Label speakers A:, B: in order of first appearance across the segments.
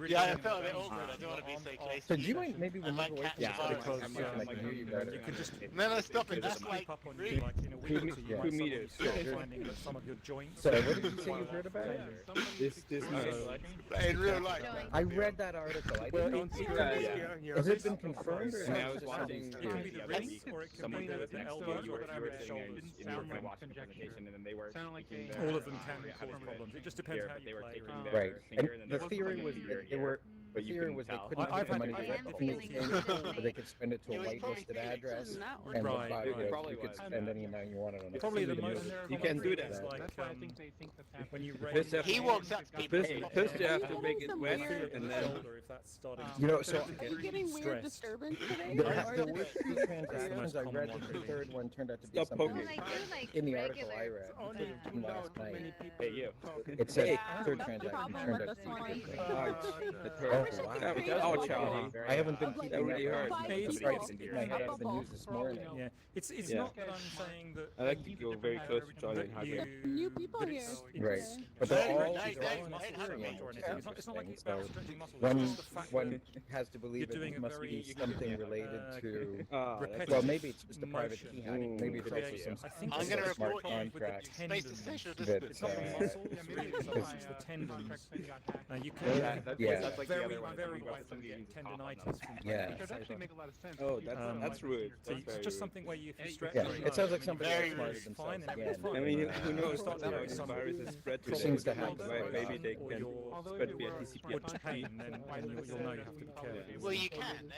A: Yeah, I felt a bit awkward. I don't want to be so close.
B: So do you mind maybe we move away from
A: Yeah,
B: because I can hear you better.
C: You can just
A: No, stop it. That's like
C: up on you, like in a week or two, you might
D: meters.
C: suddenly start finding that some of your joints.
B: Sorry, what did you say you heard about it?
D: This
A: in real life.
B: I read that article. I didn't. Has it been confirmed? Or
D: I was watching.
C: It can be the wrist, or it can be the elbows, or it can be the shoulders. All of them can cause problems. It just depends how you play.
B: Right. And the theory was that they were. The theory was they couldn't take the money directly from the exchange, but they could spend it to a whitelisted address, and you could spend any amount you wanted on it.
C: Probably the most.
D: You can do that.
C: When you raise
A: He walks up to people.
D: First you have to make it wet, and then
C: if that's starting
B: You know, so
E: Are you getting weird disturbance today?
B: there were two transactions I read. The third one turned out to be something in the article I read from last night.
D: hey you.
B: It said third transaction turned out to be.
D: Oh, Charlie.
B: I haven't been keeping
D: That really hurt.
B: my head out of the news this morning.
C: Yeah, it's
D: Yeah.
C: not that I'm saying that.
D: I like to go very close to Charlie and hug him.
E: New people here.
B: Right. But they're all one has to believe that it must be something related to. Well, maybe it's just a private key hacking. Maybe it's also some
A: I'm going to
B: smart
A: report you with the
B: contract
A: space to social
B: that.
A: distance.
C: It's not the muscles, it's the tendons. You can
B: Yeah.
C: very often get tendinitis from
B: Yeah.
D: Oh, that's rude.
C: So it's just something where you can stretch.
B: Yeah, it sounds like somebody
A: Very
B: smarter
A: rude.
B: themselves.
C: Fine,
B: Again.
D: I mean, who knows?
C: Start
D: You know,
C: doing
D: if
C: some
D: viruses spread to
B: things
D: them,
B: that happen.
D: maybe they can spread via TCP.
C: or pain, then you'll know you have to be careful.
A: Well, you can.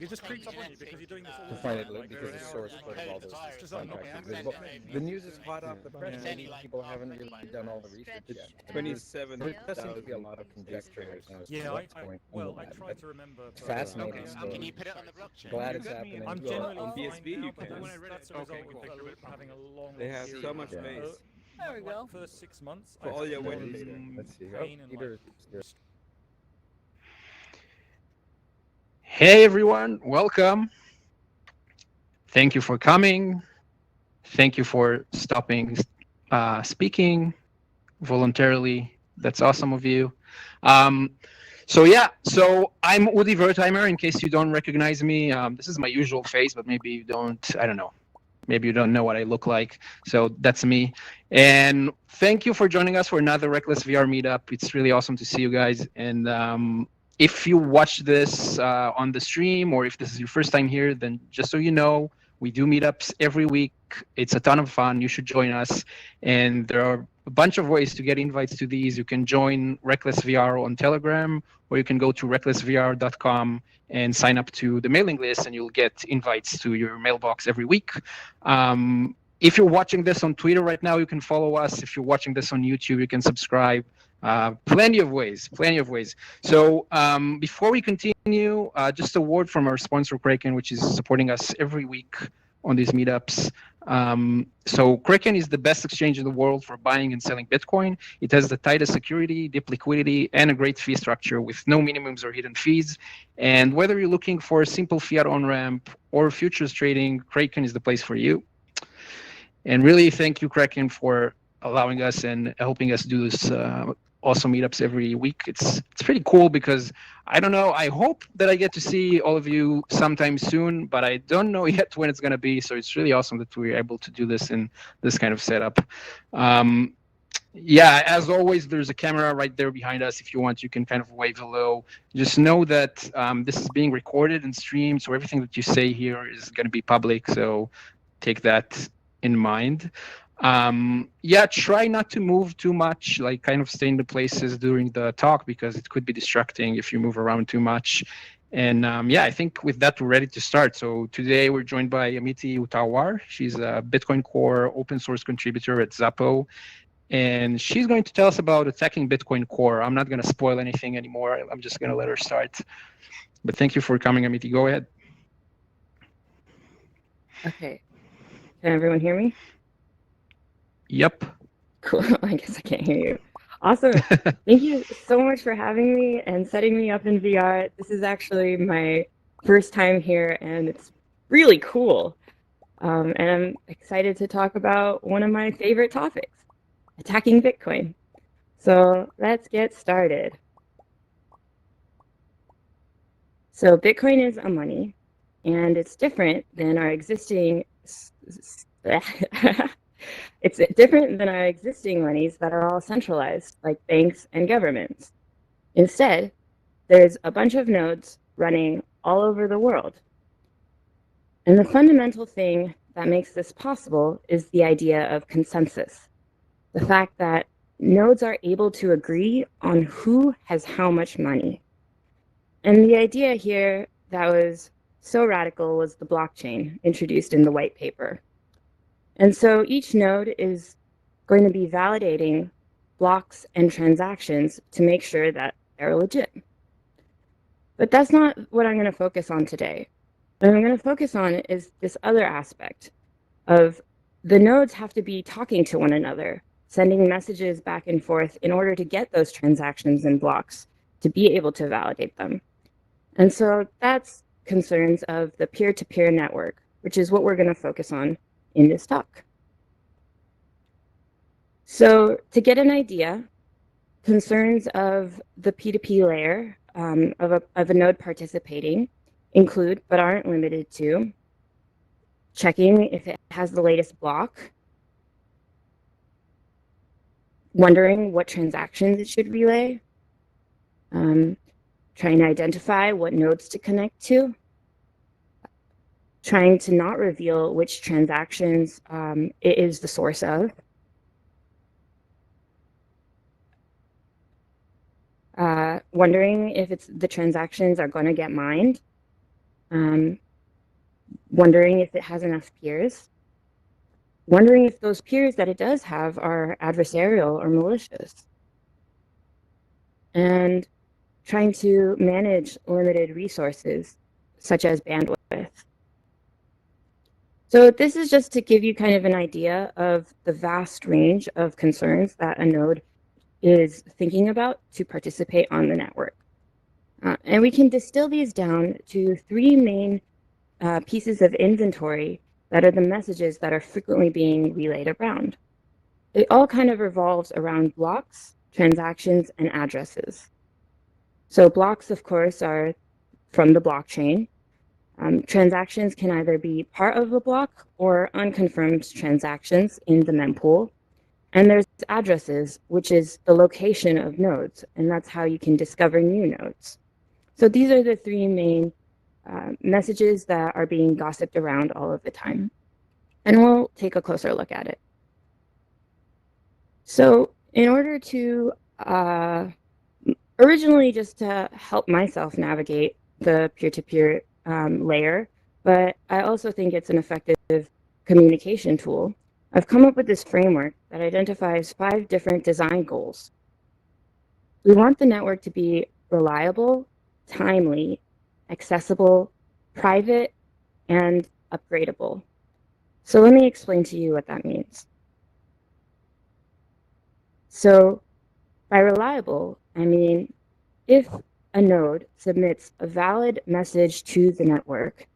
C: It just creeps up on you because you're doing this all the
B: To find
C: time.
B: it because the source code of all those
C: just like not
B: contracts is visible. The news is hot off the press. Maybe people haven't really done all the research yet. There does seem to be a
D: 27,000.
B: lot of conjecture right now.
C: Yeah, I
B: going
C: try to remember.
B: It's fascinating
A: How
B: still.
A: can you put it on the blockchain?
B: Glad it's happening.
C: I'm
B: Well,
C: generally
D: on
C: fine
D: BSB
C: now,
D: you
C: but
D: can.
C: that's a result of having a long
D: They have
C: period.
D: so much
B: Yeah.
D: space.
E: There we go.
C: First 6 months.
D: For all your
C: went
D: wedding data.
B: Let's see.
C: pain and
B: Peter.
F: Hey everyone, welcome. Thank you for coming. Thank you for stopping speaking voluntarily. That's awesome of you. So I'm Udi Wertheimer, in case you don't recognize me. This is my usual face, but maybe you don't, I don't know. Maybe you don't know what I look like. So that's me. And thank you for joining us for another Reckless VR meetup. It's really awesome to see you guys. And if you watch this on the stream, or if this is your first time here, then just so you know, we do meetups every week. It's a ton of fun. You should join us. And there are a bunch of ways to get invites to these. You can join Reckless VR on Telegram, or you can go to recklessvr.com and sign up to the mailing list, and you'll get invites to your mailbox every week. If you're watching this on Twitter right now, you can follow us. If you're watching this on YouTube, you can subscribe. Plenty of ways. So before we continue, just a word from our sponsor, Kraken, which is supporting us every week on these meetups. So Kraken is the best exchange in the world for buying and selling Bitcoin. It has the tightest security, deep liquidity, and a great fee structure with no minimums or hidden fees. And whether you're looking for a simple fiat on-ramp or futures trading, Kraken is the place for you. And really thank you, Kraken, for allowing us and helping us do this awesome meetups every week. It's pretty cool because I don't know, I hope that I get to see all of you sometime soon, but I don't know yet when it's going to be. So it's really awesome that we're able to do this in this kind of setup. Yeah, as always, there's a camera right there behind us. If you want, you can kind of wave hello. Just know that this is being recorded and streamed, so everything that you say here is going to be public. So take that in mind. Yeah, try not to move too much, like kind of stay in the places during the talk, because it could be distracting if you move around too much. And yeah, I think with that, we're ready to start. So today we're joined by Amiti Uttarwar. She's a Bitcoin Core open source contributor at Xapo. And she's going to tell us about attacking Bitcoin Core. I'm not going to spoil anything anymore. I'm just going to let her start. But thank you for coming, Amiti. Go ahead.
G: Okay. Can everyone hear me?
F: Yep.
G: Cool. I guess I can't hear you. Awesome. Thank you so much for having me and setting me up in VR. This is actually my first time here, and it's really cool. And I'm excited to talk about one of my favorite topics, attacking Bitcoin. So let's get started. So Bitcoin is a money, and it's different than our existing it's different than our existing monies that are all centralized, like banks and governments. Instead, there's a bunch of nodes running all over the world. And the fundamental thing that makes this possible is the idea of consensus. The fact that nodes are able to agree on who has how much money. And the idea here that was so radical was the blockchain introduced in the white paper. And so each node is going to be validating blocks and transactions to make sure that they're legit. But that's not what I'm going to focus on today. What I'm going to focus on is this other aspect of the nodes have to be talking to one another, sending messages back and forth in order to get those transactions and blocks to be able to validate them. And so that's concerns of the peer-to-peer network, which is what we're going to focus on in this talk. So to get an idea, concerns of the P2P layer of a node participating include, but aren't limited to, checking if it has the latest block, wondering what transactions it should relay, trying to identify what nodes to connect to, trying to not reveal which transactions it is the source of, wondering if the transactions are going to get mined, wondering if it has enough peers, wondering if those peers that it does have are adversarial or malicious, and trying to manage limited resources, such as bandwidth. So this is just to give you kind of an idea of the vast range of concerns that a node is thinking about to participate on the network. And we can distill these down to three main pieces of inventory that are the messages that are frequently being relayed around. It all kind of revolves around blocks, transactions, and addresses. So blocks, of course, are from the blockchain. Transactions can either be part of the block or unconfirmed transactions in the mempool. And there's addresses, which is the location of nodes, and that's how you can discover new nodes. So these are the three main messages that are being gossiped around all of the time. And we'll take a closer look at it. So in order to, originally just to help myself navigate the peer-to-peer layer, but I also think it's an effective communication tool, I've come up with this framework that identifies 5 different design goals. We want the network to be reliable, timely, accessible, private, and upgradable. So let me explain to you what that means. So by reliable, I mean if a node submits a valid message to the network,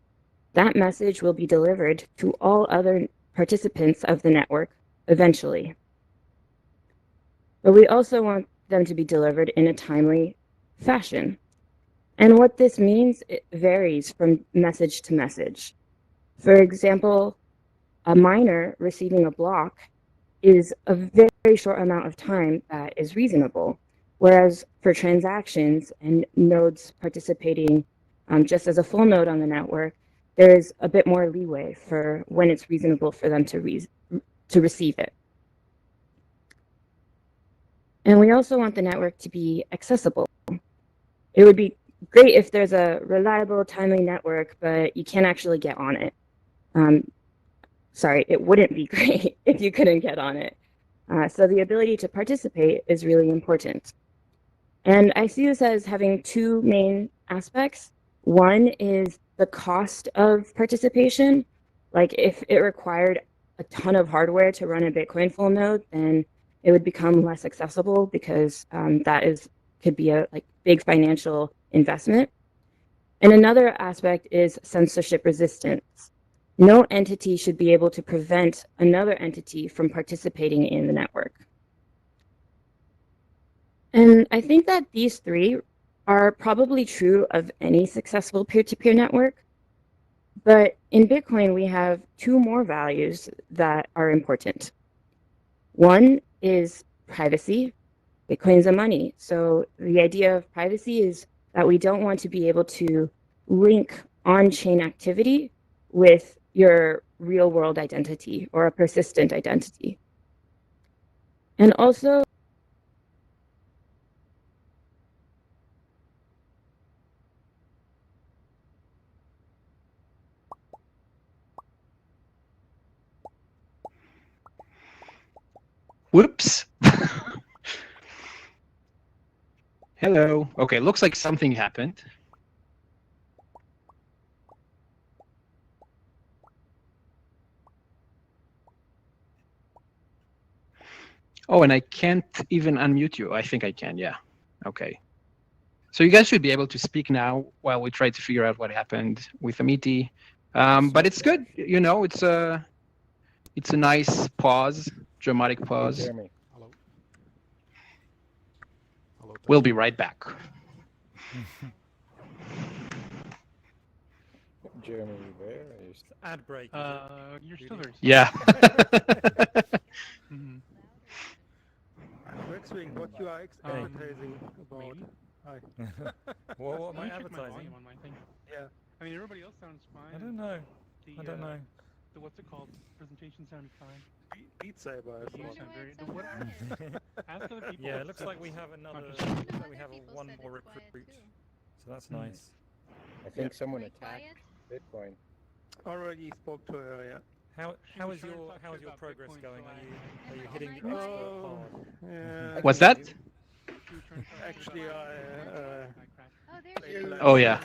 G: that message will be delivered to all other participants of the network eventually. But we also want them to be delivered in a timely fashion. And what this means, it varies from message to message. For example, a miner receiving a block is a very short amount of time that is reasonable. Whereas for transactions and nodes participating just as a full node on the network, there is a bit more leeway for when it's reasonable for them to receive it. And we also want the network to be accessible. It would be great if there's a reliable, timely network, but you can't actually get on it. Sorry, it wouldn't be great if you couldn't get on it. So the ability to participate is really important. And I see this as having 2 main aspects. One is the cost of participation. Like if it required a ton of hardware to run a Bitcoin full node, then it would become less accessible because could be a big financial investment. And another aspect is censorship resistance. No entity should be able to prevent another entity from participating in the network. And I think that these three are probably true of any successful peer-to-peer network. But in Bitcoin, we have two more values that are important. One is privacy. Bitcoin's a money. So the idea of privacy is that we don't want to be able to link on-chain activity with your real-world identity or a persistent identity. And also,
F: Whoops. Hello. Okay, looks like something happened. Oh, and I can't even unmute you. I think I can, yeah. Okay. So you guys should be able to speak now while we try to figure out what happened with Amiti. But it's good, you know, it's a nice pause, dramatic pause.
B: Jeremy.
C: Hello. Hello.
F: We'll be right back.
B: Jeremy, where are you?
C: Ad break.
A: You're still there.
F: Yeah.
A: Mhm.
H: Explain what you are advertising about.
A: Me?
H: Hi.
C: Well, what am I
A: Let me check my
C: advertising?
A: volume on my thing.
H: Yeah.
A: I mean, everybody else sounds fine.
C: I don't know.
A: The,
C: I don't know.
A: The what's it called? Presentation sounded fine.
H: Beat Saber. I
A: You
H: thought.
A: sound very. The what? Ask other people.
C: Yeah, it
A: what's
C: looks
A: the-
C: like we have another.
A: Conscious.
C: Looks like we have one more recruit. So that's nice.
B: I think someone attacked Bitcoin.
H: Already spoke to her. Yeah.
C: How
A: was
C: is
A: trying to
C: your
A: talk
C: how
A: shit
C: is your
A: about
C: progress
A: Bitcoin,
C: going?
A: so
C: Are you hitting the
A: Oh.
C: expert part?
H: Yeah.
F: What's that?
A: She was trying to talk
H: Actually,
A: shit about
H: I.
I: Oh, there she is.
F: Oh, yeah.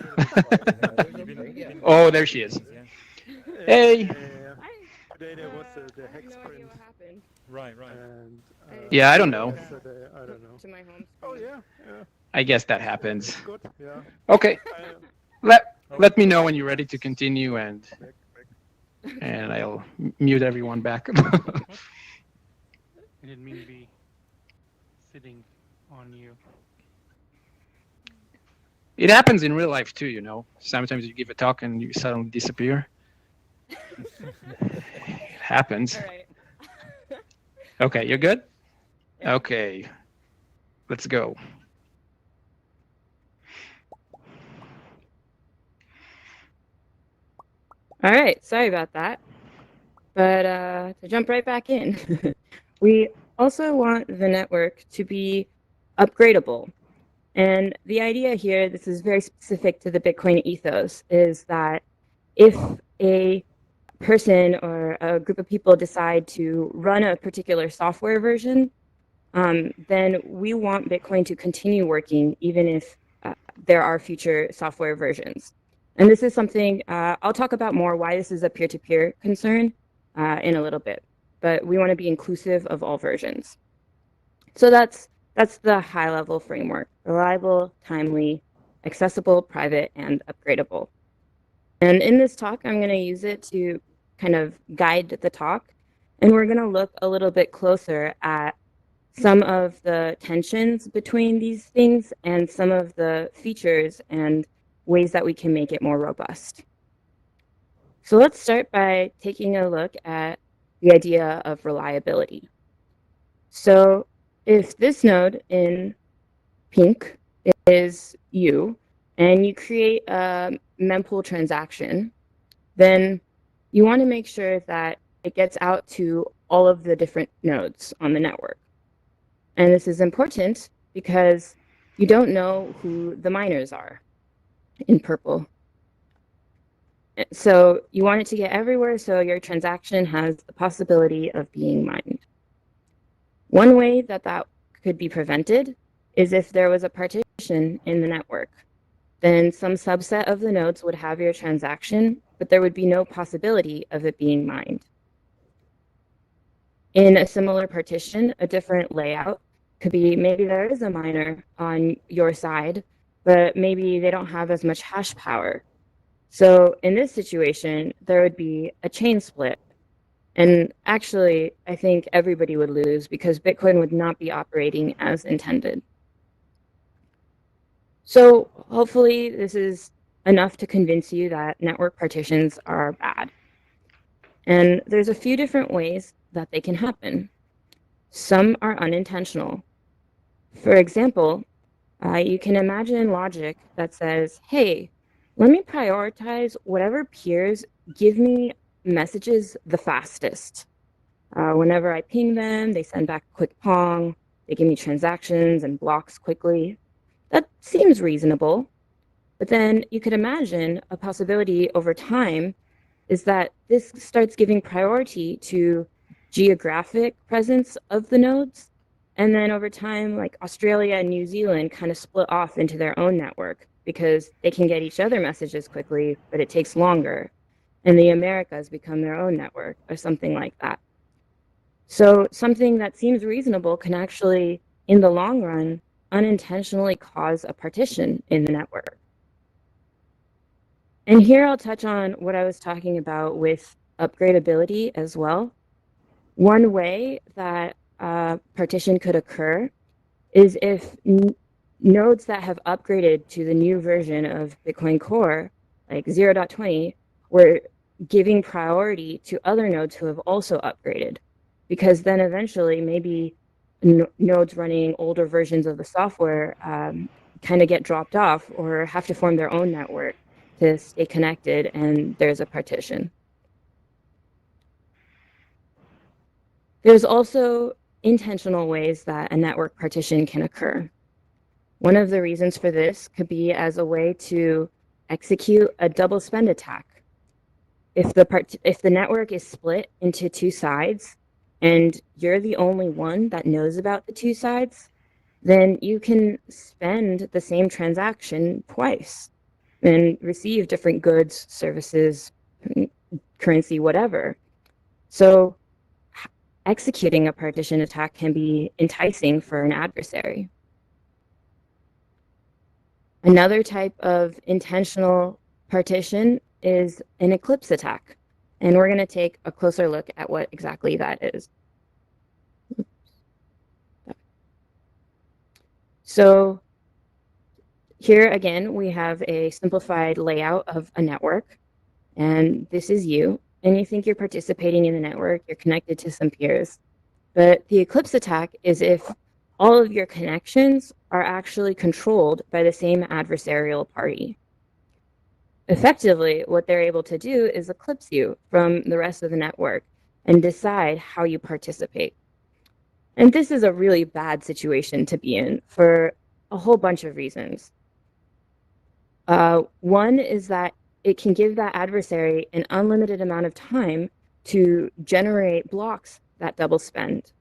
C: You've been
F: Oh, there she is.
C: Yeah.
F: Hey.
H: Today there was the
G: I have
H: hex
G: no idea
H: print.
G: what happened
C: Right.
H: And,
F: Yeah, I don't know.
H: yesterday, I don't know.
G: to my home
H: Oh
G: screen.
H: yeah.
F: I guess that happens.
H: Good. Yeah.
F: Okay,
H: I,
F: let me know when you're ready to continue, and
H: back.
F: I'll mute everyone back.
A: I didn't mean to be sitting on you.
F: It happens in real life too, you know. Sometimes you give a talk and you suddenly disappear. It happens.
G: All right.
F: Okay, you're good? Okay, let's go.
G: All right, sorry about that. But to jump right back in, we also want the network to be upgradable. And the idea here, this is very specific to the Bitcoin ethos, is that if a person or a group of people decide to run a particular software version, then we want Bitcoin to continue working even if there are future software versions. And this is something I'll talk about more why this is a peer-to-peer concern in a little bit, but we want to be inclusive of all versions. So that's the high-level framework: reliable, timely, accessible, private, and upgradable. And in this talk, I'm going to use it to kind of guide the talk, and we're going to look a little bit closer at some of the tensions between these things and some of the features and ways that we can make it more robust. So let's start by taking a look at the idea of reliability. So if this node in pink is you, and you create a mempool transaction, then you want to make sure that it gets out to all of the different nodes on the network. And this is important because you don't know who the miners are in purple. So you want it to get everywhere so your transaction has the possibility of being mined. One way that that could be prevented is if there was a partition in the network. Then some subset of the nodes would have your transaction, but there would be no possibility of it being mined. In a similar partition, a different layout could be maybe there is a miner on your side, but maybe they don't have as much hash power. So in this situation, there would be a chain split. And actually, I think everybody would lose because Bitcoin would not be operating as intended. So hopefully this is enough to convince you that network partitions are bad. And there's a few different ways that they can happen. Some are unintentional. For example, you can imagine logic that says, hey, let me prioritize whatever peers give me messages the fastest. Whenever I ping them, they send back a quick pong, they give me transactions and blocks quickly. That seems reasonable. But then you could imagine a possibility over time is that this starts giving priority to geographic presence of the nodes. And then over time, like Australia and New Zealand kind of split off into their own network because they can get each other messages quickly, but it takes longer. And the Americas become their own network or something like that. So something that seems reasonable can actually, in the long run, unintentionally cause a partition in the network. And here I'll touch on what I was talking about with upgradability as well. One way that partition could occur is if nodes that have upgraded to the new version of Bitcoin Core, like 0.20, were giving priority to other nodes who have also upgraded. Because then eventually maybe nodes running older versions of the software kind of get dropped off or have to form their own network to stay connected, and there's a partition. There's also intentional ways that a network partition can occur. One of the reasons for this could be as a way to execute a double spend attack. If the network is split into two sides and you're the only one that knows about the two sides, then you can spend the same transaction twice and receive different goods, services, currency, whatever. So executing a partition attack can be enticing for an adversary. Another type of intentional partition is an Eclipse attack. And we're going to take a closer look at what exactly that is. So here again, we have a simplified layout of a network, and this is you. And you think you're participating in the network, you're connected to some peers. But the Eclipse attack is if all of your connections are actually controlled by the same adversarial party. Effectively, what they're able to do is eclipse you from the rest of the network and decide how you participate. And this is a really bad situation to be in for a whole bunch of reasons. One is that it can give that adversary an unlimited amount of time to generate blocks that double spend.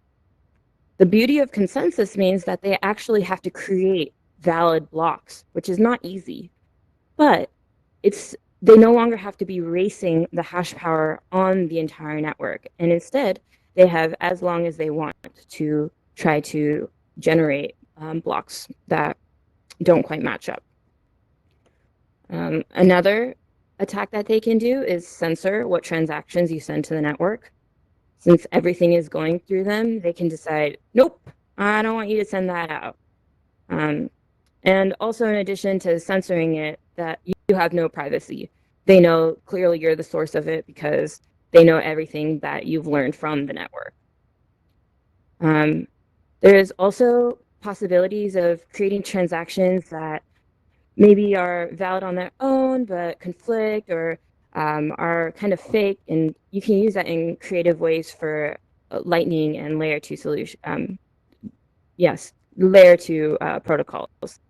G: The beauty of consensus means that they actually have to create valid blocks, which is not easy, but they no longer have to be racing the hash power on the entire network. And instead, they have as long as they want to try to generate blocks that don't quite match up. Another attack that they can do is censor what transactions you send to the network. Since everything is going through them, they can decide, nope, I don't want you to send that out. And also in addition to censoring it, that you have no privacy. They know clearly you're the source of it because they know everything that you've learned from the network. There's also possibilities of creating transactions that maybe are valid on their own, but conflict or are kind of fake. And you can use that in creative ways for Lightning and layer 2 solution. Layer 2 protocols.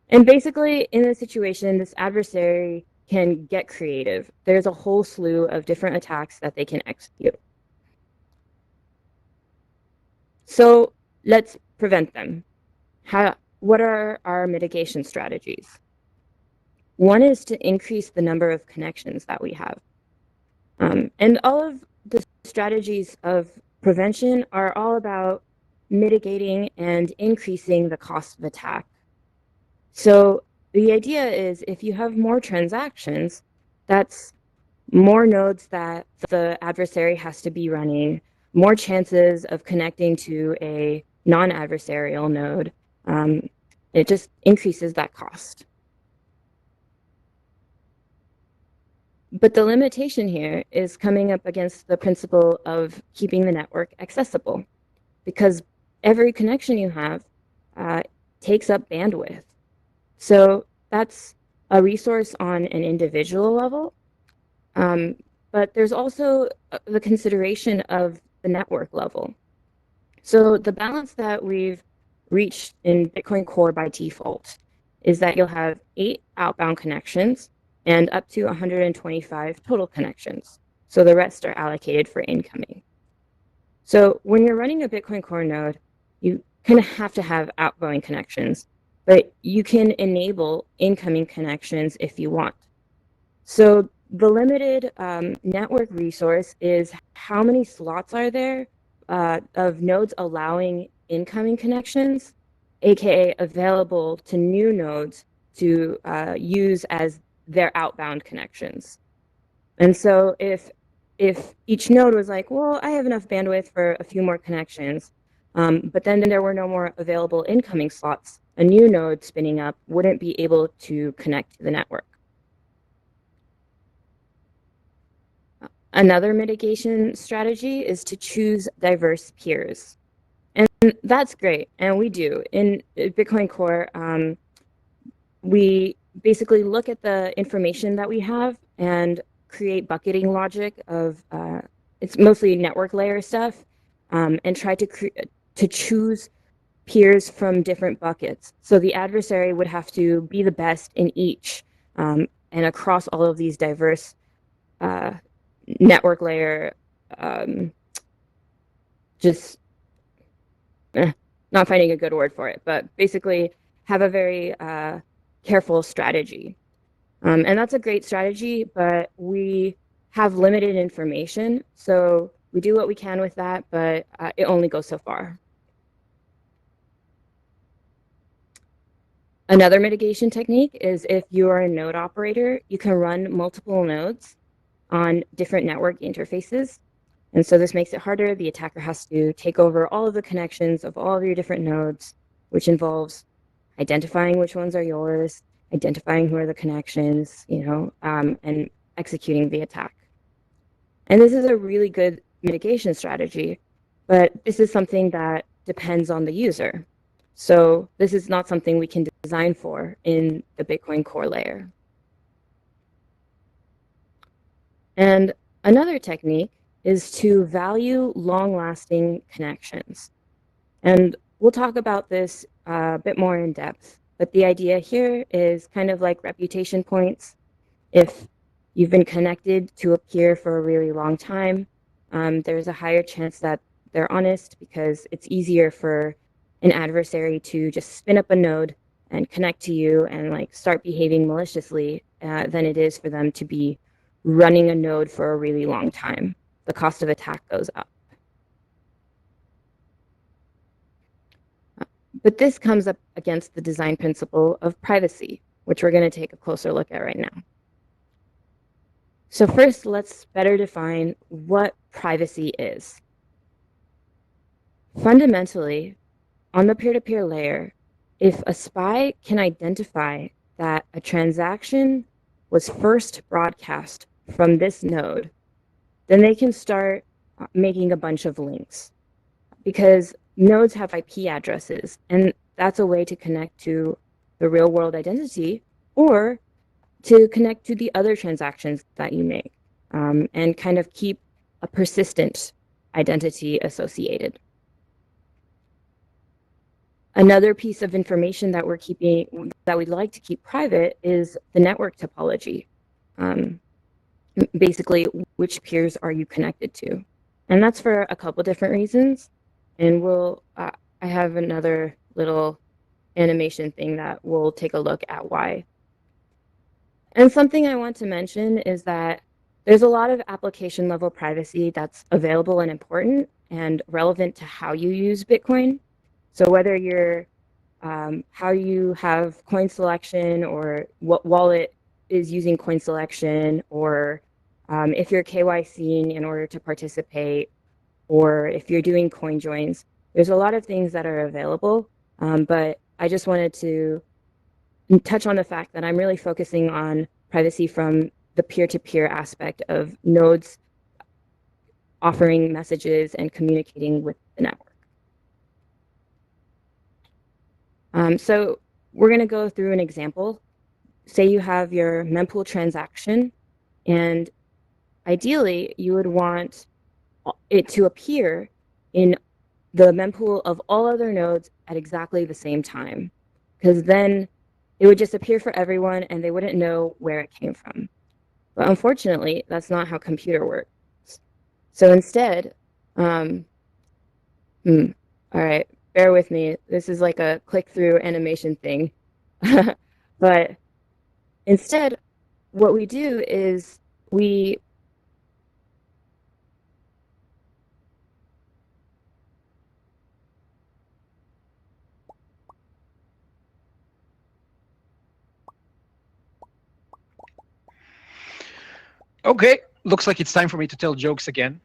G: And basically, in this situation, this adversary can get creative. There's a whole slew of different attacks that they can execute. So let's prevent them. What are our mitigation strategies? One is to increase the number of connections that we have. And all of the strategies of prevention are all about mitigating and increasing the cost of attack. So the idea is if you have more transactions, that's more nodes that the adversary has to be running, more chances of connecting to a non-adversarial node. It just increases that cost. But the limitation here is coming up against the principle of keeping the network accessible, because every connection you have takes up bandwidth. So that's a resource on an individual level, but there's also the consideration of the network level. So the balance that we've reached in Bitcoin Core by default is that you'll have 8 outbound connections and up to 125 total connections. So the rest are allocated for incoming. So when you're running a Bitcoin Core node, you kind of have to have outgoing connections, but you can enable incoming connections if you want. So the limited network resource is how many slots are there of nodes allowing incoming connections, aka available to new nodes to use as their outbound connections. And so if each node was like, well, I have enough bandwidth for a few more connections, but then there were no more available incoming slots, a new node spinning up wouldn't be able to connect to the network. Another mitigation strategy is to choose diverse peers. And that's great, and we do. In Bitcoin Core, we basically look at the information that we have and create bucketing logic of, it's mostly network layer stuff, and try to choose peers from different buckets. So the adversary would have to be the best in each, and across all of these diverse network layer, not finding a good word for it, but basically have a very careful strategy. And that's a great strategy, but we have limited information. So we do what we can with that, but it only goes so far. Another mitigation technique is if you are a node operator, you can run multiple nodes on different network interfaces. And so this makes it harder. The attacker has to take over all of the connections of all of your different nodes, which involves identifying which ones are yours, identifying who are the connections, and executing the attack. And this is a really good mitigation strategy, but this is something that depends on the user. So this is not something we can design for in the Bitcoin Core layer. And another technique is to value long-lasting connections. And we'll talk about this a bit more in depth, but the idea here is kind of like reputation points. If you've been connected to a peer for a really long time, there's a higher chance that they're honest, because it's easier for an adversary to just spin up a node and connect to you and start behaving maliciously than it is for them to be running a node for a really long time. The cost of attack goes up. But this comes up against the design principle of privacy, which we're going to take a closer look at right now. So first, let's better define what privacy is. Fundamentally, on the peer-to-peer layer, if a spy can identify that a transaction was first broadcast from this node, then they can start making a bunch of links, because nodes have IP addresses, and that's a way to connect to the real world identity or to connect to the other transactions that you make, and kind of keep a persistent identity associated. Another piece of information that we'd like to keep private is the network topology. Basically, which peers are you connected to? And that's for a couple different reasons. And I have another little animation thing that we'll take a look at why. And something I want to mention is that there's a lot of application level privacy that's available and important and relevant to how you use Bitcoin. So whether you're how you have coin selection, or what wallet is using coin selection, or if you're KYCing in order to participate, or if you're doing coin joins, there's a lot of things that are available. But I just wanted to touch on the fact that I'm really focusing on privacy from the peer-to-peer aspect of nodes offering messages and communicating with the network. So we're going to go through an example. Say you have your mempool transaction, and ideally you would want it to appear in the mempool of all other nodes at exactly the same time, because then it would just appear for everyone and they wouldn't know where it came from. But unfortunately, that's not how computer works. So instead, all right, bear with me. This is like a click-through animation thing. But instead, what we do is we
F: Okay, looks like it's time for me to tell jokes again.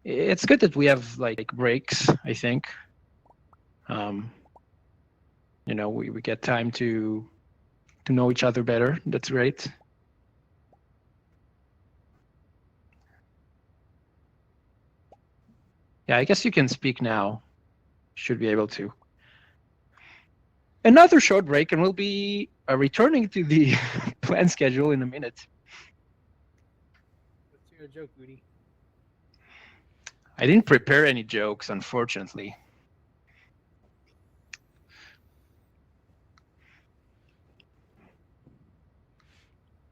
F: It's good that we have like breaks, I think. You know, we get time to know each other better. That's great. Yeah, I guess you can speak now. Should be able to. Another short break, and we'll be returning to the planned schedule in a minute.
B: What's your joke, Rudy?
F: I didn't prepare any jokes, unfortunately.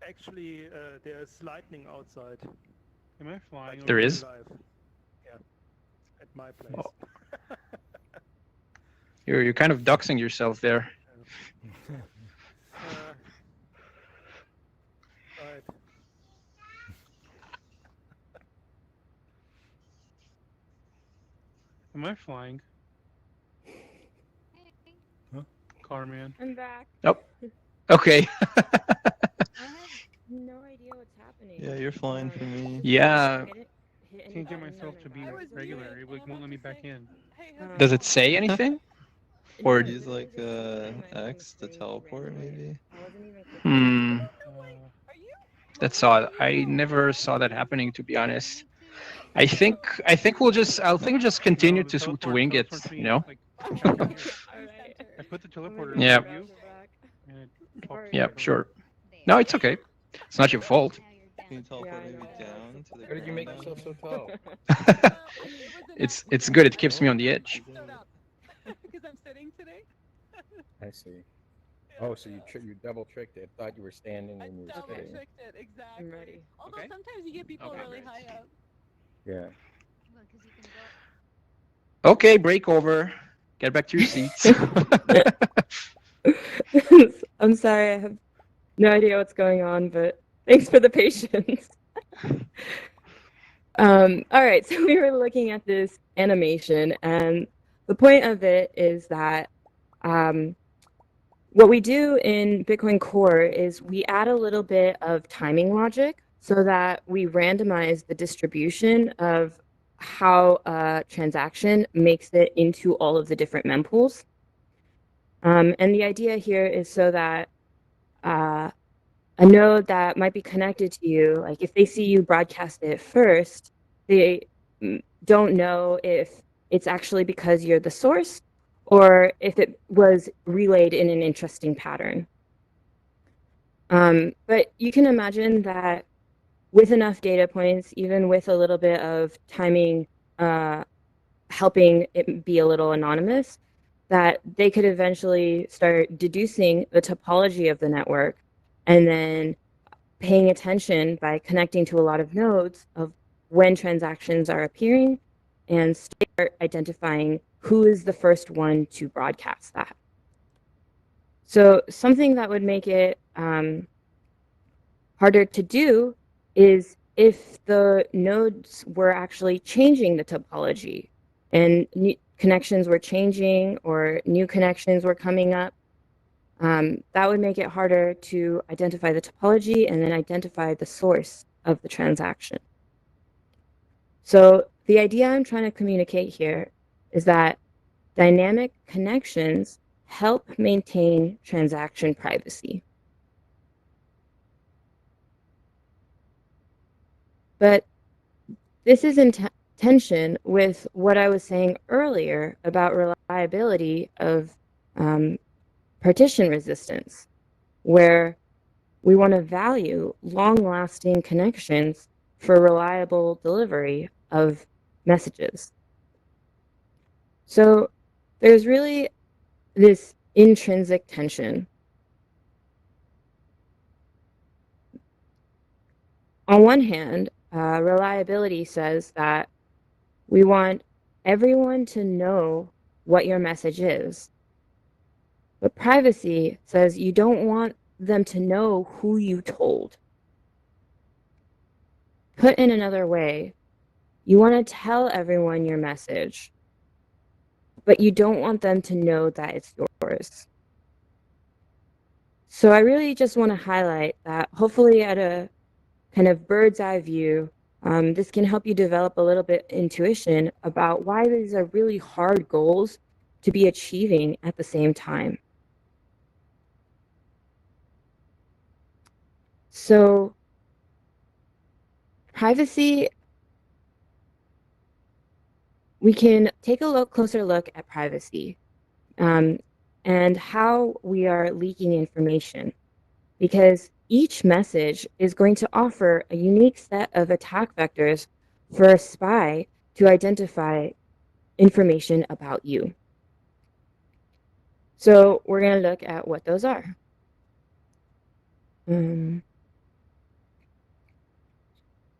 H: Actually, there's lightning outside.
C: Am I flying?
F: There is?
H: Live. Yeah, at my place.
F: Oh. You're kind of doxing yourself there.
H: Right.
C: Am I flying?
B: Huh?
C: Carman.
G: I'm back.
F: Oh, okay.
G: I have no idea what's happening.
I: Yeah, you're flying for me.
F: Yeah.
C: I can't get myself to be regular. It won't let me back in.
F: Does it say anything? Or
I: Use like X to teleport, maybe.
F: That's odd. I never saw that happening, to be honest. I think we'll just continue to wing it, you know.
C: I put the teleporter
F: Yeah.
C: in you.
F: Yeah, sure. No, it's okay. It's not your fault.
I: Can you teleport maybe down to the
B: How did you make
I: ground
B: yourself so tall?
F: It's good. It keeps me on the edge.
E: Because I'm sitting today.
B: I see. Oh, so you double tricked it. Thought you were standing when you were
E: Double
B: sitting.
E: tricked it, exactly.
G: I'm ready.
E: Although
F: Okay.
E: sometimes you get people
F: Okay,
E: really
F: great.
E: high up.
B: Yeah.
F: Okay, break over. Get back to your seats.
G: I'm sorry, I have no idea what's going on, but thanks for the patience. All right, so we were looking at this animation, and the point of it is that what we do in Bitcoin Core is we add a little bit of timing logic so that we randomize the distribution of how a transaction makes it into all of the different mempools. And the idea here is so that a node that might be connected to you, like if they see you broadcast it first, they don't know if it's actually because you're the source or if it was relayed in an interesting pattern. But you can imagine that with enough data points, even with a little bit of timing helping it be a little anonymous, that they could eventually start deducing the topology of the network and then paying attention by connecting to a lot of nodes of when transactions are appearing and start identifying who is the first one to broadcast that. So something that would make it harder to do is if the nodes were actually changing the topology and connections were changing or new connections were coming up, that would make it harder to identify the topology and then identify the source of the transaction. So the idea I'm trying to communicate here is that dynamic connections help maintain transaction privacy. But this is in tension with what I was saying earlier about reliability of partition resistance, where we want to value long-lasting connections for reliable delivery of messages. So there's really this intrinsic tension. On one hand, reliability says that we want everyone to know what your message is. But privacy says you don't want them to know who you told. Put in another way, you want to tell everyone your message, but you don't want them to know that it's yours. So I really just want to highlight that hopefully at a kind of bird's eye view, this can help you develop a little bit intuition about why these are really hard goals to be achieving at the same time. So privacy, we can take a closer look at privacy and how we are leaking information, because each message is going to offer a unique set of attack vectors for a spy to identify information about you. So we're going to look at what those are.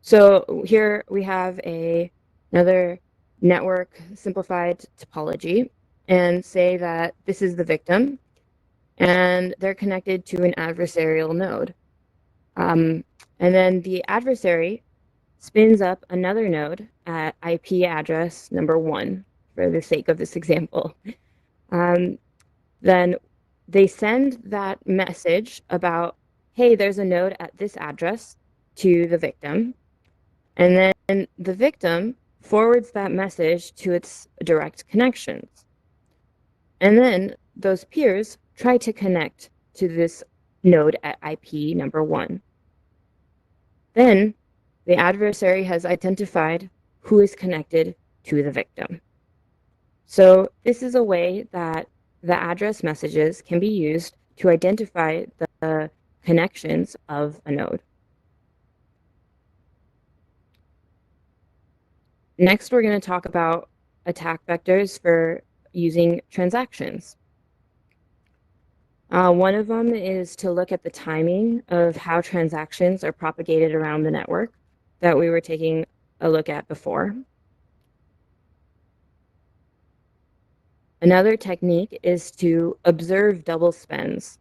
G: So here we have another network simplified topology, and say that this is the victim and they're connected to an adversarial node. And then the adversary spins up another node at IP address number 1 for the sake of this example. Then they send that message about, hey, there's a node at this address to the victim. And then the victim forwards that message to its direct connections. And then those peers try to connect to this node at IP number 1. Then the adversary has identified who is connected to the victim. So this is a way that the address messages can be used to identify the connections of a node. Next, we're going to talk about attack vectors for using transactions. One of them is to look at the timing of how transactions are propagated around the network that we were taking a look at before. Another technique is to observe double spends.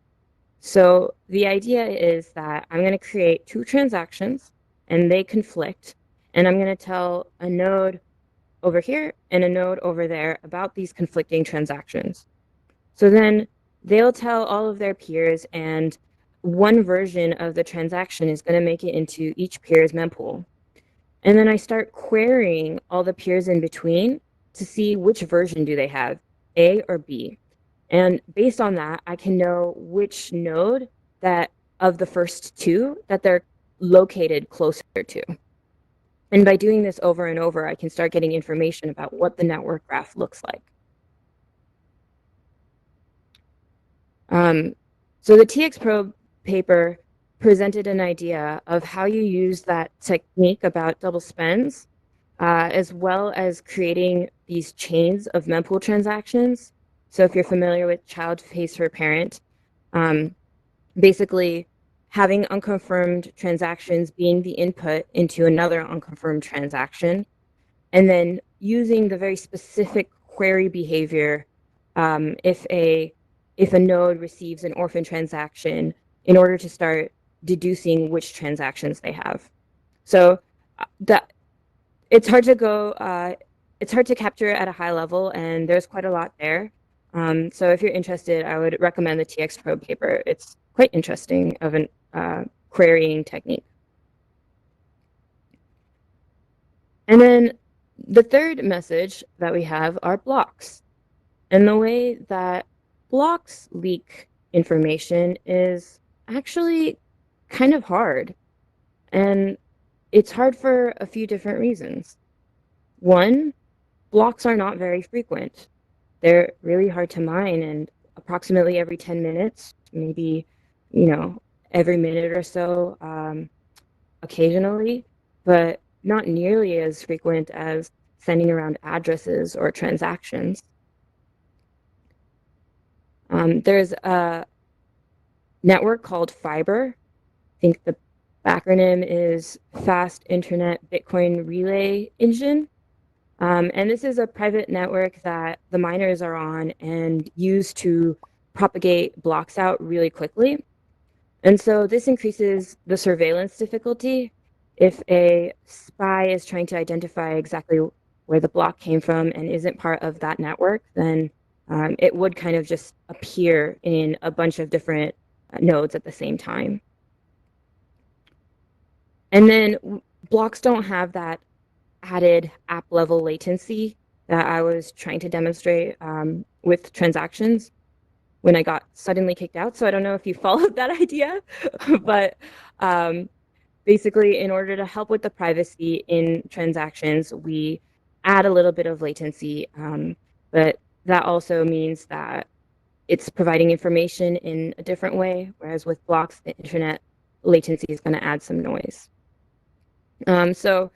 G: So the idea is that I'm going to create 2 transactions and they conflict, and I'm going to tell a node over here and a node over there about these conflicting transactions. So then they'll tell all of their peers, and one version of the transaction is going to make it into each peer's mempool. And then I start querying all the peers in between to see which version do they have, A or B. And based on that, I can know which node that of the first 2 that they're located closer to. And by doing this over and over, I can start getting information about what the network graph looks like. So the TX-Probe paper presented an idea of how you use that technique about double spends, as well as creating these chains of mempool transactions. So if you're familiar with child pays for parent, basically having unconfirmed transactions being the input into another unconfirmed transaction, and then using the very specific query behavior if a node receives an orphan transaction in order to start deducing which transactions they have. So it's hard to capture at a high level, and there's quite a lot there. So if you're interested, I would recommend the TX-Probe paper. It's quite interesting of an querying technique. And then the third message that we have are blocks. And the way that blocks leak information is actually kind of hard. And it's hard for a few different reasons. One, blocks are not very frequent. They're really hard to mine, and approximately every 10 minutes, maybe, every minute or so, occasionally, but not nearly as frequent as sending around addresses or transactions. There's a network called Fiber. I think the acronym is Fast Internet Bitcoin Relay Engine. And this is a private network that the miners are on and use to propagate blocks out really quickly. And so this increases the surveillance difficulty. If a spy is trying to identify exactly where the block came from and isn't part of that network, then it would kind of just appear in a bunch of different nodes at the same time. And then blocks don't have that added app level latency that I was trying to demonstrate with transactions when I got suddenly kicked out. So I don't know if you followed that idea, but basically in order to help with the privacy in transactions, we add a little bit of latency, but that also means that it's providing information in a different way, whereas with blocks, the internet latency is going to add some noise. So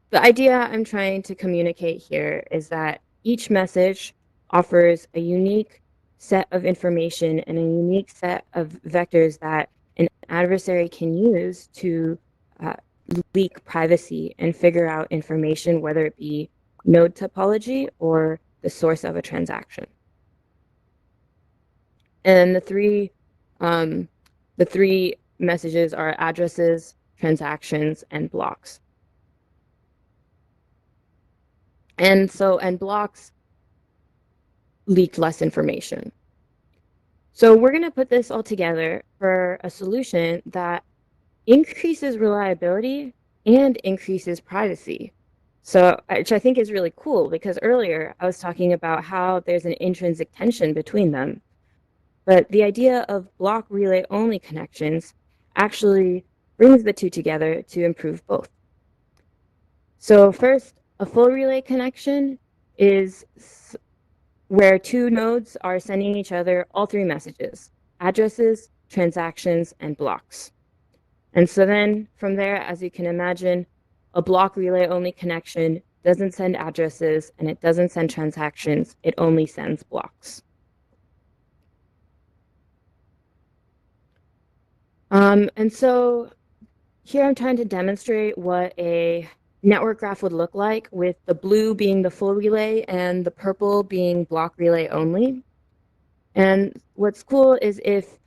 G: the idea I'm trying to communicate here is that each message offers a unique set of information and a unique set of vectors that an adversary can use to leak privacy and figure out information, whether it be node topology or the source of a transaction. And the three messages are addresses, transactions, and blocks. And blocks leak less information. So we're going to put this all together for a solution that increases reliability and increases privacy. So, which I think is really cool, because earlier I was talking about how there's an intrinsic tension between them. But the idea of block relay only connections actually brings the two together to improve both. So first, a full relay connection is where two nodes are sending each other all three messages: addresses, transactions, and blocks. And so then from there, as you can imagine, a block relay only connection doesn't send addresses and it doesn't send transactions, it only sends blocks. And so here I'm trying to demonstrate what a network graph would look like, with the blue being the full relay and the purple being block relay only. And what's cool is if,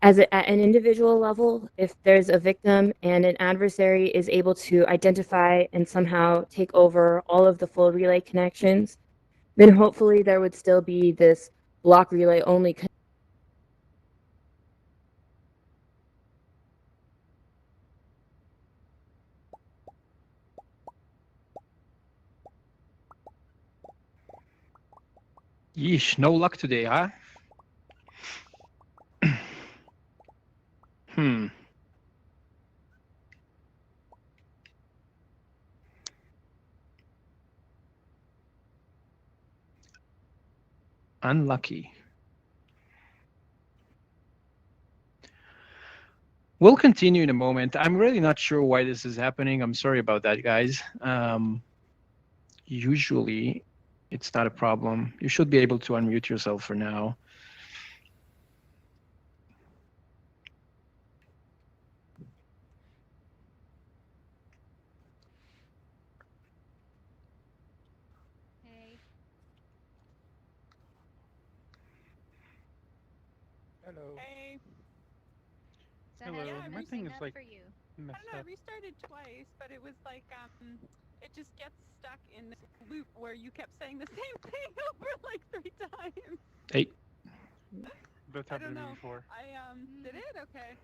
G: at an individual level, if there's a victim and an adversary is able to identify and somehow take over all of the full relay connections, then hopefully there would still be this block relay only connection.
F: Yeesh, no luck today, huh? Unlucky. We'll continue in a moment. I'm really not sure why this is happening. I'm sorry about that, guys. Usually, it's not a problem. You should be able to unmute yourself for now.
E: Hey.
H: Hello.
E: Hey.
C: Hello.
E: Yeah,
C: My thing is like
E: for you.
C: messed
E: I don't know, I
C: up.
E: restarted twice, but it was like, it just gets stuck in this loop where you kept saying the same thing over like 3 times.
F: Hey.
C: That's
E: I don't
C: happened to me
E: know.
C: before.
E: Did it? Okay.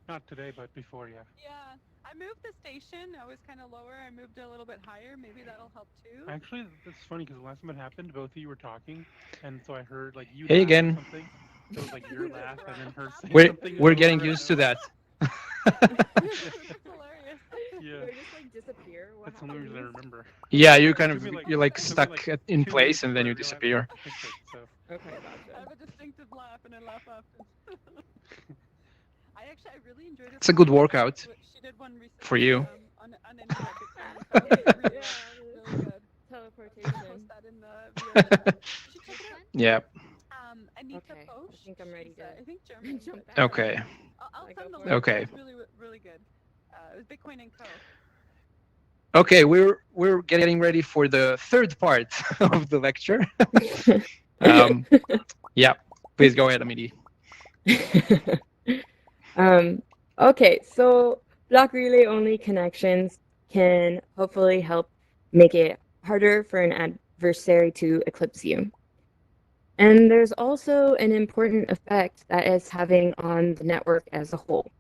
C: Not today, but before, yeah.
E: Yeah, I moved the station. I was kind of lower. I moved it a little bit higher. Maybe that'll help too.
C: Actually, that's funny because the last time it happened, both of you were talking, and so I heard like you
F: Hey
C: laugh or
F: again.
C: something. So it was like your laugh and then her saying something.
F: We're getting used to that.
E: It's hilarious.
C: Yeah.
G: Do I just like disappear? What
C: That's the only reason I
G: happens?
C: remember.
F: Yeah, you
C: It
F: kind
C: took
F: of
C: me like-
F: you're like
C: it took me
F: stuck
C: like
F: in
C: 2
F: place
C: weeks
F: and then
C: for
F: you
C: it to
F: disappear.
C: fix it, so.
G: Okay,
E: I
G: gotcha.
E: have a distinctive laugh and I laugh often. I really enjoyed it.
F: It's a good workout
E: She did one recently
F: for you.
E: on any Bitcoin. So it was really, really good.
G: Teleportation.
E: Post that in the VR chat. You should check it out.
F: Yeah.
E: Anita
G: Okay,
E: Posch.
G: I think I'm ready
E: She's,
G: to
E: I think German.
G: jump
E: but,
G: back.
F: Okay.
E: I'll
G: I go
E: send the
G: for
E: link.
G: it?
F: Okay.
E: It was really, really good. It was Bitcoin and Co.
F: Okay, we're getting ready for the third part of the lecture. Yeah, please go ahead, Amiti.
G: Okay, so block relay only connections can hopefully help make it harder for an adversary to eclipse you. And there's also an important effect that it's having on the network as a whole.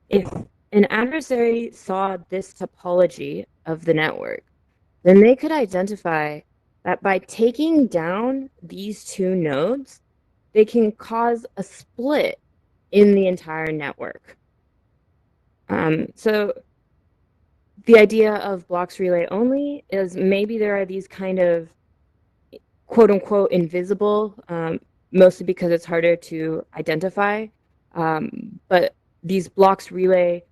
G: If an adversary saw this topology of the network, then they could identify that by taking down these two nodes, they can cause a split in the entire network. So the idea of blocks relay only is maybe there are these kind of quote unquote invisible, mostly because it's harder to identify, but these blocks relay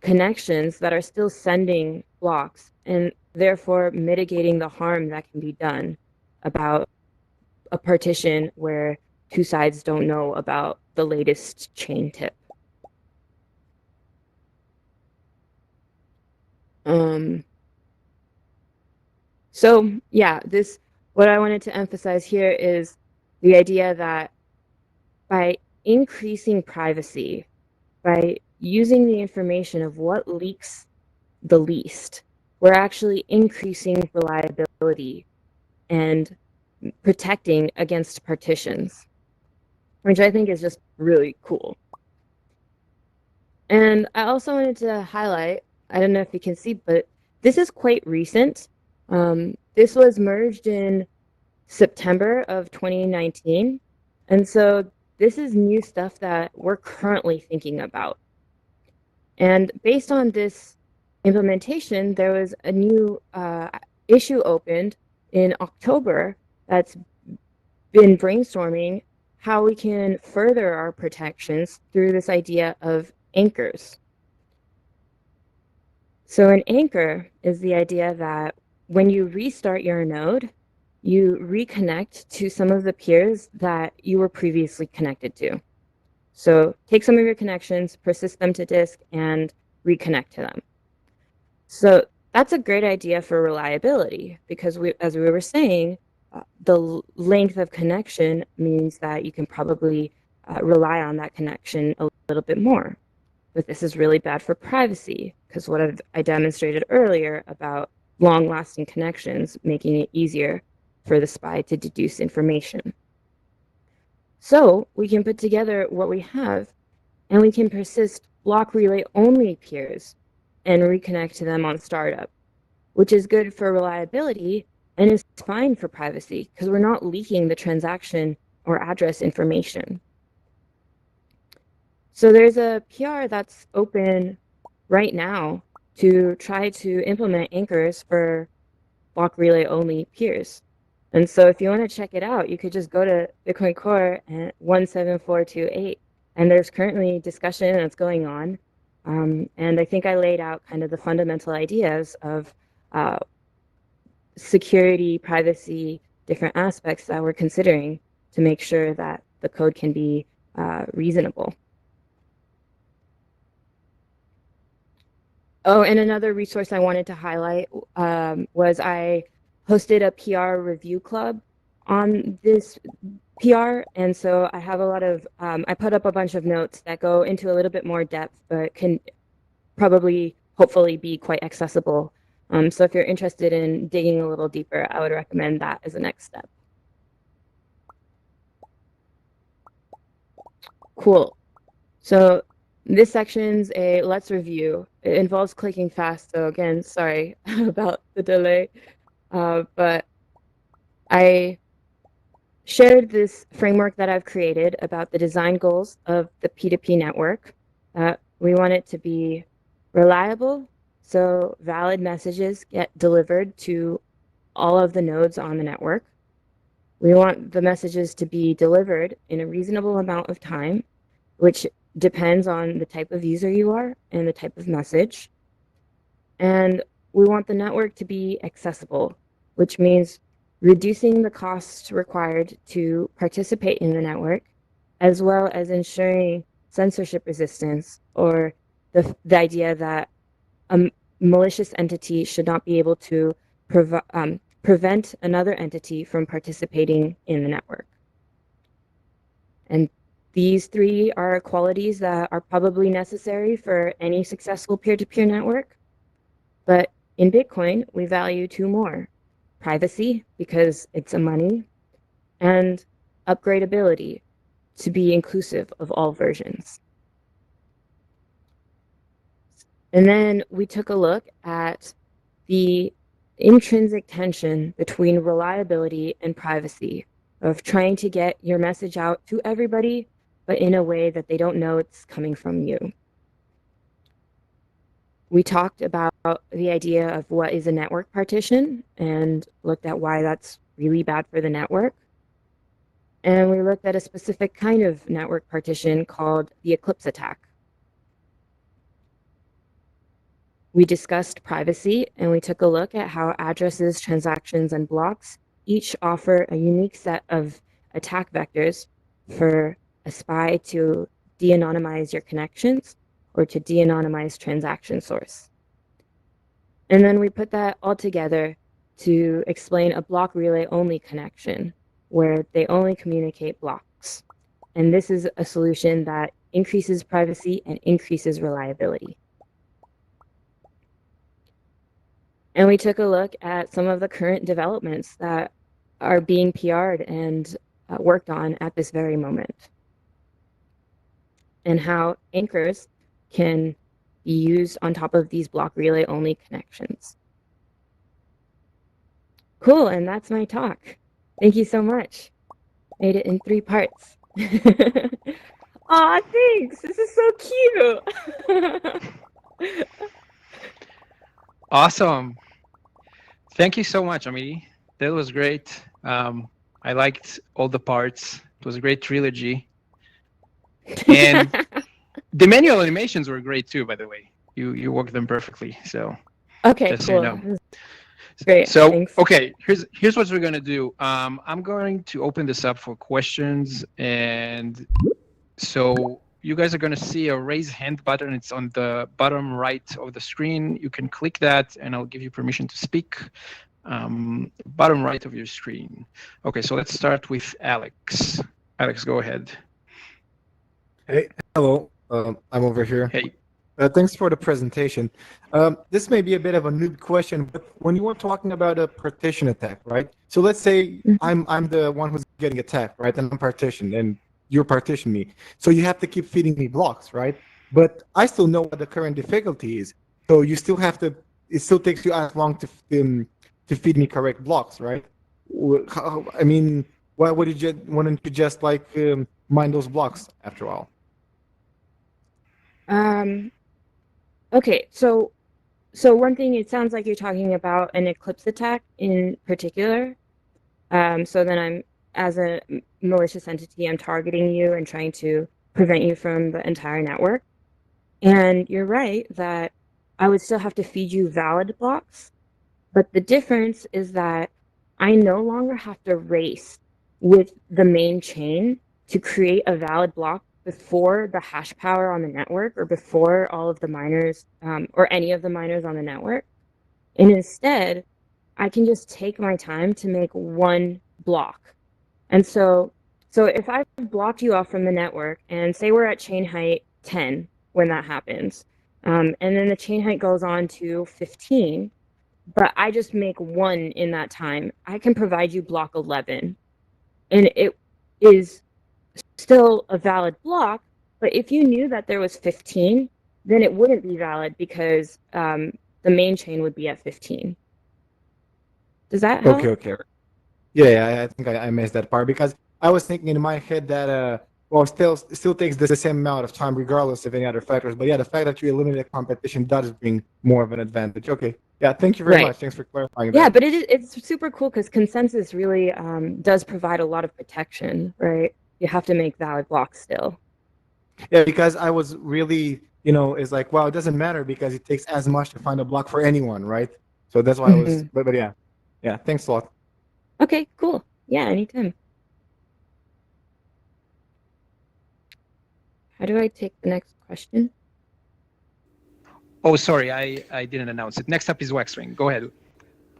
G: connections that are still sending blocks and therefore mitigating the harm that can be done about a partition where two sides don't know about the latest chain tip. So yeah, what I wanted to emphasize here is the idea that by increasing privacy, by using the information of what leaks the least, we're actually increasing reliability and protecting against partitions, which I think is just really cool. And I also wanted to highlight, I don't know if you can see, but this is quite recent. This was merged in September of 2019. And so this is new stuff that we're currently thinking about. And based on this implementation, there was a new issue opened in October that's been brainstorming how we can further our protections through this idea of anchors. So an anchor is the idea that when you restart your node, you reconnect to some of the peers that you were previously connected to. So take some of your connections, persist them to disk, and reconnect to them. So that's a great idea for reliability because as we were saying, the length of connection means that you can probably rely on that connection a little bit more. But this is really bad for privacy because what I demonstrated earlier about long-lasting connections, making it easier for the spy to deduce information. So we can put together what we have and we can persist block relay only peers and reconnect to them on startup, which is good for reliability and is fine for privacy because we're not leaking the transaction or address information. So there's a PR that's open right now to try to implement anchors for block relay only peers. And so if you want to check it out, you could just go to Bitcoin Core and 17428. And there's currently discussion that's going on. And I think I laid out kind of the fundamental ideas of security, privacy, different aspects that we're considering to make sure that the code can be reasonable. Oh, and another resource I wanted to highlight was I hosted a PR review club on this PR. And so I have a lot of, I put up a bunch of notes that go into a little bit more depth, but can probably, hopefully be quite accessible. So if you're interested in digging a little deeper, I would recommend that as a next step. Cool. So this section's a let's review. It involves clicking fast, so again, sorry about the delay. But I shared this framework that I've created about the design goals of the P2P network. we want it to be reliable, so valid messages get delivered to all of the nodes on the network. We want the messages to be delivered in a reasonable amount of time, which depends on the type of user you are and the type of message. And we want the network to be accessible, which means reducing the costs required to participate in the network, as well as ensuring censorship resistance, or the idea that a malicious entity should not be able to prevent another entity from participating in the network. And these three are qualities that are probably necessary for any successful peer-to-peer network. But in Bitcoin, we value two more: privacy, because it's a money, and upgradability, to be inclusive of all versions. And then we took a look at the intrinsic tension between reliability and privacy, of trying to get your message out to everybody, but in a way that they don't know it's coming from you. We talked about the idea of what is a network partition and looked at why that's really bad for the network. And we looked at a specific kind of network partition called the Eclipse Attack. We discussed privacy, and we took a look at how addresses, transactions, and blocks each offer a unique set of attack vectors for a spy to de-anonymize your connections or to de-anonymize transaction source. And then we put that all together to explain a block relay only connection, where they only communicate blocks. And this is a solution that increases privacy and increases reliability. And we took a look at some of the current developments that are being PR'd and worked on at this very moment, and how anchors can be used on top of these block relay only connections. Cool, and that's my talk. Thank you so much. Made it in 3 parts. Aw, thanks. This is so cute.
F: Awesome. Thank you so much, Amiti. That was great. I liked all the parts. It was a great trilogy. And the manual animations were great too, by the way. You worked them perfectly. So
G: okay,
F: just
G: cool.
F: So you know.
G: Great.
F: So
G: thanks.
F: okay, here's what we're gonna do. I'm going to open this up for questions, and so you guys are gonna see a raise hand button. It's on the bottom right of the screen. You can click that, and I'll give you permission to speak. Bottom right of your screen. Okay, so let's start with Alex. Alex, go ahead.
J: Hey, hello. I'm over here.
F: Hey.
J: Thanks for the presentation. This may be a bit of a noob question, but when you were talking about a partition attack, right? So let's say I'm the one who's getting attacked, right? And I'm partitioned, and you partition me. So you have to keep feeding me blocks, right? But I still know what the current difficulty is. So you still have to. It still takes you as long to feed me correct blocks, right? I mean, why wouldn't you just like mine those blocks after all?
G: Okay, so one thing, it sounds like you're talking about an Eclipse attack in particular. So then as a malicious entity, I'm targeting you and trying to prevent you from the entire network. And you're right that I would still have to feed you valid blocks, but the difference is that I no longer have to race with the main chain to create a valid block before the hash power on the network, or before all of the miners, or any of the miners on the network. And instead, I can just take my time to make one block. And so if I've blocked you off from the network, and say we're at chain height 10 when that happens, and then the chain height goes on to 15, but I just make one in that time, I can provide you block 11. And it is still a valid block, but if you knew that there was 15, then it wouldn't be valid, because the main chain would be at 15. Does that help?
J: Okay. Yeah, I think I missed that part, because I was thinking in my head that well, still takes the same amount of time regardless of any other factors. But yeah, the fact that you eliminate competition does bring more of an advantage. Okay. Yeah, thank you very much. Thanks for clarifying that.
G: Yeah, but it's super cool because consensus really does provide a lot of protection, right? You have to make valid blocks still.
J: Yeah, because I was really, it's like, well, it doesn't matter because it takes as much to find a block for anyone, right? So that's why I was, but yeah. Yeah, thanks a lot.
G: Okay, cool. Yeah, anytime. How do I take the next question?
F: Oh, sorry, I didn't announce it. Next up is Waxring. Go ahead.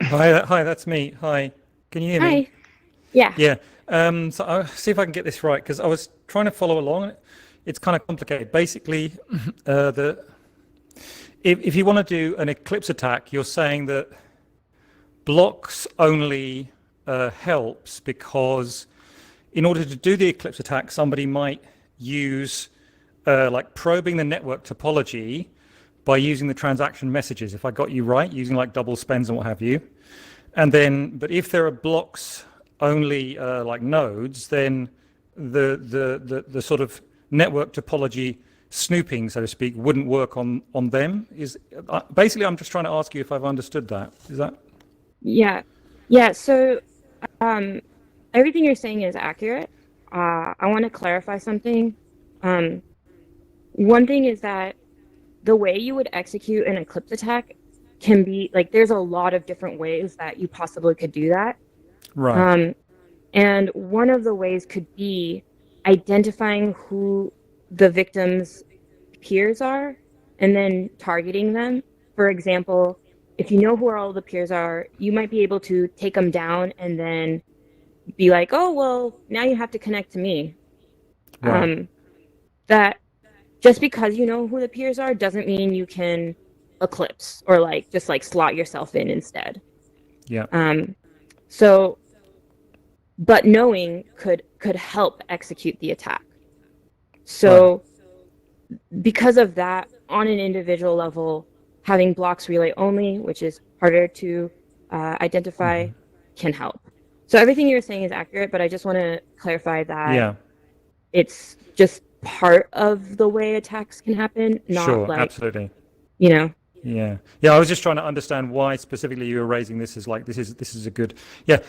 K: Hi, that's me. Hi, can you hear me?
G: Hi. Yeah.
K: Yeah. So I'll see if I can get this right because I was trying to follow along. It's kind of complicated. Basically, if you want to do an Eclipse attack, you're saying that blocks only helps because in order to do the Eclipse attack, somebody might use like probing the network topology by using the transaction messages, if I got you right, using like double spends and what have you. And then, but if there are blocks only like nodes, then the sort of network topology snooping, so to speak, wouldn't work on them. Basically, I'm just trying to ask you if I've understood that. Is that?
G: Yeah. So everything you're saying is accurate. I want to clarify something. One thing is that the way you would execute an Eclipse attack can be like there's a lot of different ways that you possibly could do that.
K: Right.
G: And one of the ways could be identifying who the victim's peers are and then targeting them. For example, if you know who all the peers are, you might be able to take them down and then be like, oh, well, now you have to connect to me.
K: Right.
G: That just because you know who the peers are doesn't mean you can eclipse or like just like slot yourself in instead.
K: Yeah.
G: So, but knowing could help execute the attack. So, because of that, on an individual level, having blocks relay only, which is harder to identify, can help. So everything you're saying is accurate, but I just want to clarify that it's just part of the way attacks can happen, not like
K: absolutely.
G: Yeah.
K: I was just trying to understand why specifically you were raising this as like this is a good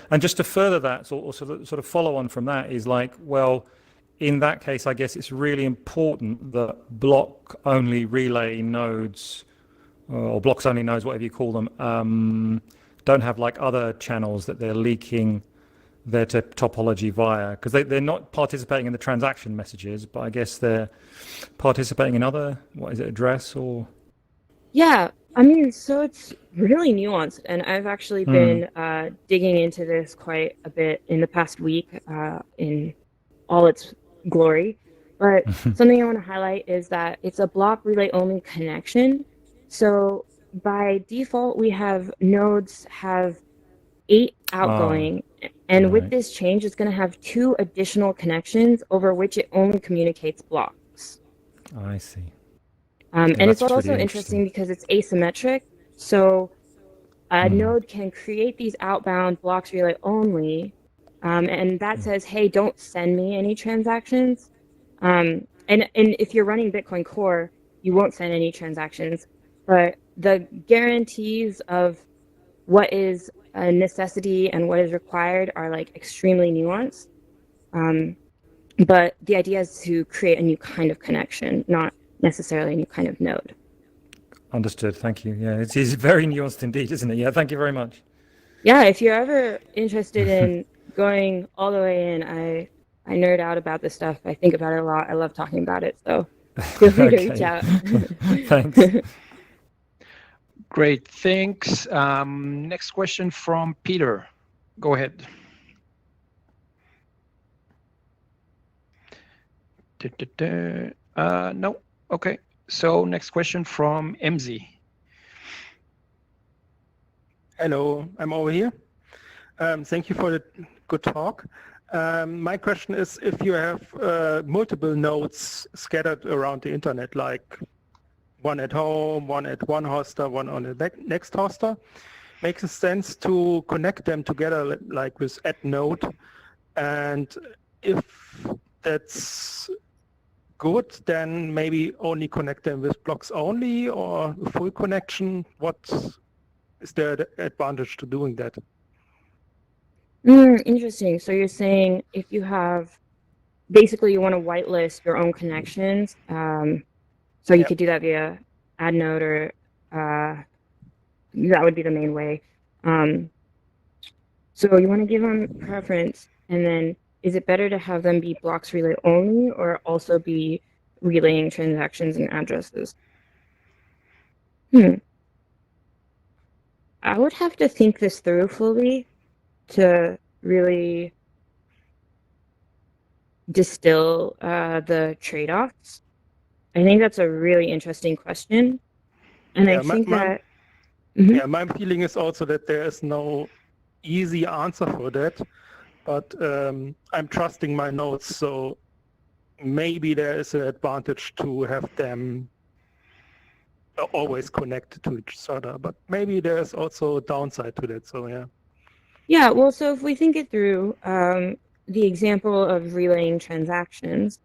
K: and just to further that or sort of follow on from that is like, well, in that case I guess it's really important that block only relay nodes or blocks only nodes, whatever you call them, don't have like other channels that they're leaking their topology via, because they're not participating in the transaction messages, but I guess they're participating in other, address or?
G: Yeah, I mean, so it's really nuanced, and I've actually been digging into this quite a bit in the past week in all its glory. But something I want to highlight is that it's a block relay only connection. So by default, we have nodes have 8 outgoing, and with this change, it's going to have 2 additional connections over which it only communicates blocks.
K: I see.
G: And it's also interesting because it's asymmetric. So a node can create these outbound blocks relay only, and that says, hey, don't send me any transactions. And if you're running Bitcoin Core, you won't send any transactions. But the guarantees of what is a necessity and what is required are like extremely nuanced. But the idea is to create a new kind of connection, not necessarily a new kind of node.
K: Understood. Thank you. Yeah, it's very nuanced indeed, isn't it? Yeah, thank you very much.
G: Yeah, if you're ever interested in going all the way in, I nerd out about this stuff. I think about it a lot. I love talking about it. So feel free to reach out.
K: Thanks.
F: Great, thanks. Next question from Peter. Go ahead. No. Okay. So next question from MZ.
H: Hello, I'm over here. Thank you for the good talk. My question is, if you have multiple nodes scattered around the internet, like one at home, one at one hoster, one on the next hoster, makes it sense to connect them together like with add node. And if that's good, then maybe only connect them with blocks only or a full connection. What is the advantage to doing that?
G: Interesting. So you're saying if you have, basically you want to whitelist your own connections. So you could do that via AdNode or that would be the main way. So you want to give them preference, and then is it better to have them be blocks relay only or also be relaying transactions and addresses? I would have to think this through fully to really distill the trade-offs. I think that's a really interesting question. And I think that...
H: Yeah, my feeling is also that there is no easy answer for that, but I'm trusting my nodes, so maybe there is an advantage to have them always connected to each other, but maybe there's also a downside to that, so yeah.
G: Yeah, well, so if we think it through, the example of relaying transactions,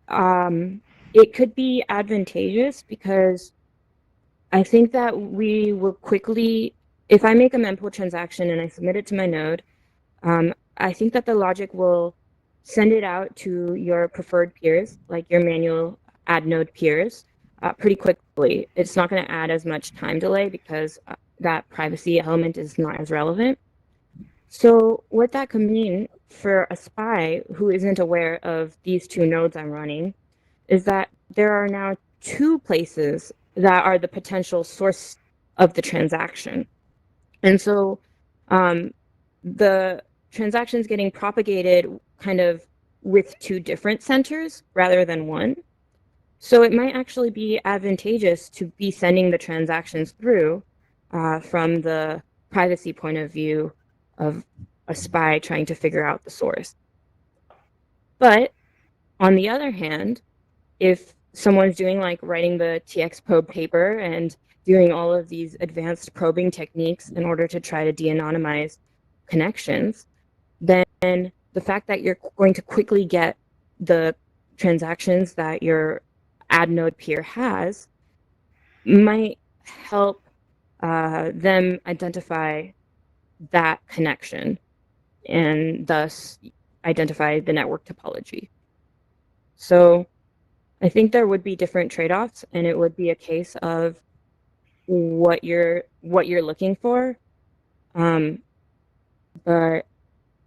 G: it could be advantageous because I think that we will quickly, if I make a mempool transaction and I submit it to my node, I think that the logic will send it out to your preferred peers, like your manual AdNode peers, pretty quickly. It's not going to add as much time delay because that privacy element is not as relevant. So what that could mean for a spy who isn't aware of these two nodes I'm running is that there are now two places that are the potential source of the transaction. And so the transaction's getting propagated kind of with two different centers rather than one. So it might actually be advantageous to be sending the transactions through from the privacy point of view of a spy trying to figure out the source. But on the other hand, if someone's doing like writing the TX probe paper and doing all of these advanced probing techniques in order to try to de-anonymize connections, then the fact that you're going to quickly get the transactions that your AdNode peer has might help them identify that connection and thus identify the network topology. So I think there would be different trade-offs, and it would be a case of what you're looking for. But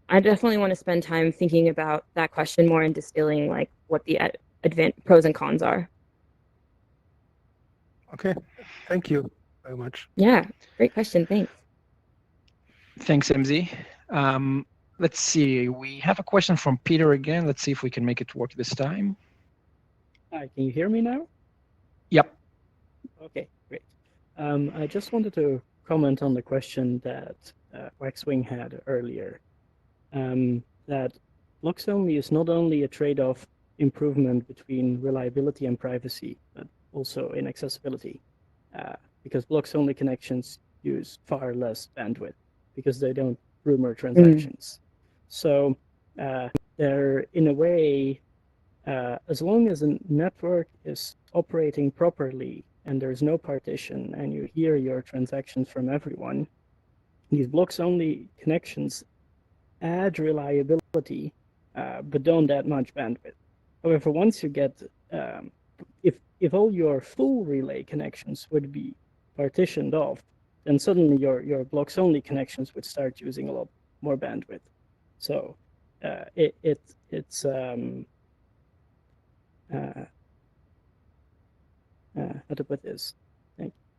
G: I definitely want to spend time thinking about that question more and distilling like what the pros and cons are.
H: Okay, thank you very much.
G: Yeah, great question. Thanks.
F: Thanks, MZ. Let's see. We have a question from Peter again. Let's see if we can make it work this time.
L: Hi, can you hear me now?
F: Yep.
L: Okay, great. I just wanted to comment on the question that Waxwing had earlier. That blocks only is not only a trade-off improvement between reliability and privacy, but also in accessibility, because blocks only connections use far less bandwidth because they don't rumor transactions. So they're in a way, as long as a network is operating properly and there's no partition and you hear your transactions from everyone, these blocks only connections add reliability, but don't add much bandwidth. However, once you get, if all your full relay connections would be partitioned off, then suddenly your blocks only connections would start using a lot more bandwidth. So it's how to put this?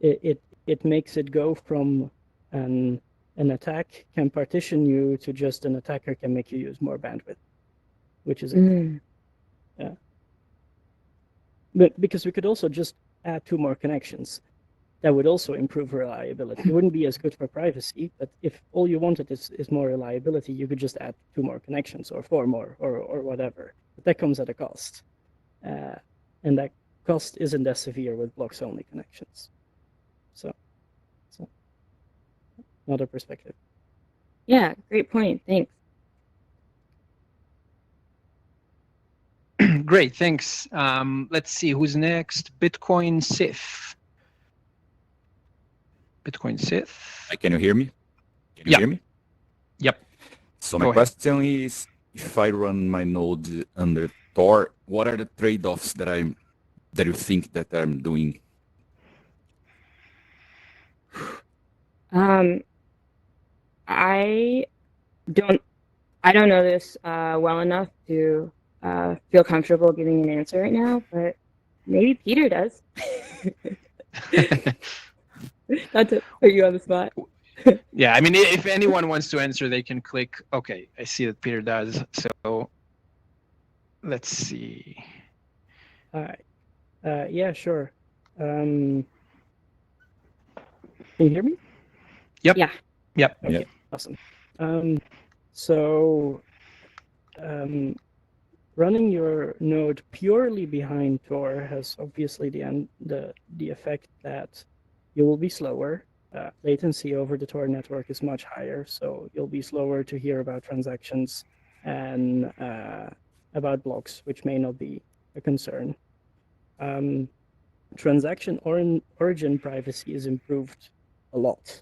L: It makes it go from an attack can partition you to just an attacker can make you use more bandwidth, which is but because we could also just add 2 more connections, that would also improve reliability. It wouldn't be as good for privacy, but if all you wanted is more reliability, you could just add 2 more connections or 4 more or whatever. But that comes at a cost, and that cost isn't as severe with blocks only connections. So another perspective.
G: Yeah, great point. Thanks.
F: Great, thanks. Let's see who's next. Bitcoin Sith. Bitcoin Sith.
M: Can you hear me? Can you
F: Yeah.
M: hear me?
F: Yep.
M: So
F: Go
M: my
F: ahead.
M: question is, if I run my node under Tor, what are the trade-offs that you think that I'm doing?
G: I don't know this well enough to feel comfortable giving an answer right now, but maybe Peter does. Not to put you on the spot.
F: Yeah, I mean, if anyone wants to answer, they can click. Okay, I see that Peter does. So let's see.
L: All right. Yeah, sure. Can you hear me?
F: Yep.
G: Yeah.
F: Yep.
L: Okay.
M: Yep.
L: Awesome. Running your node purely behind Tor has obviously the effect that you will be slower. Latency over the Tor network is much higher, so you'll be slower to hear about transactions and about blocks, which may not be a concern. Transaction origin privacy is improved a lot.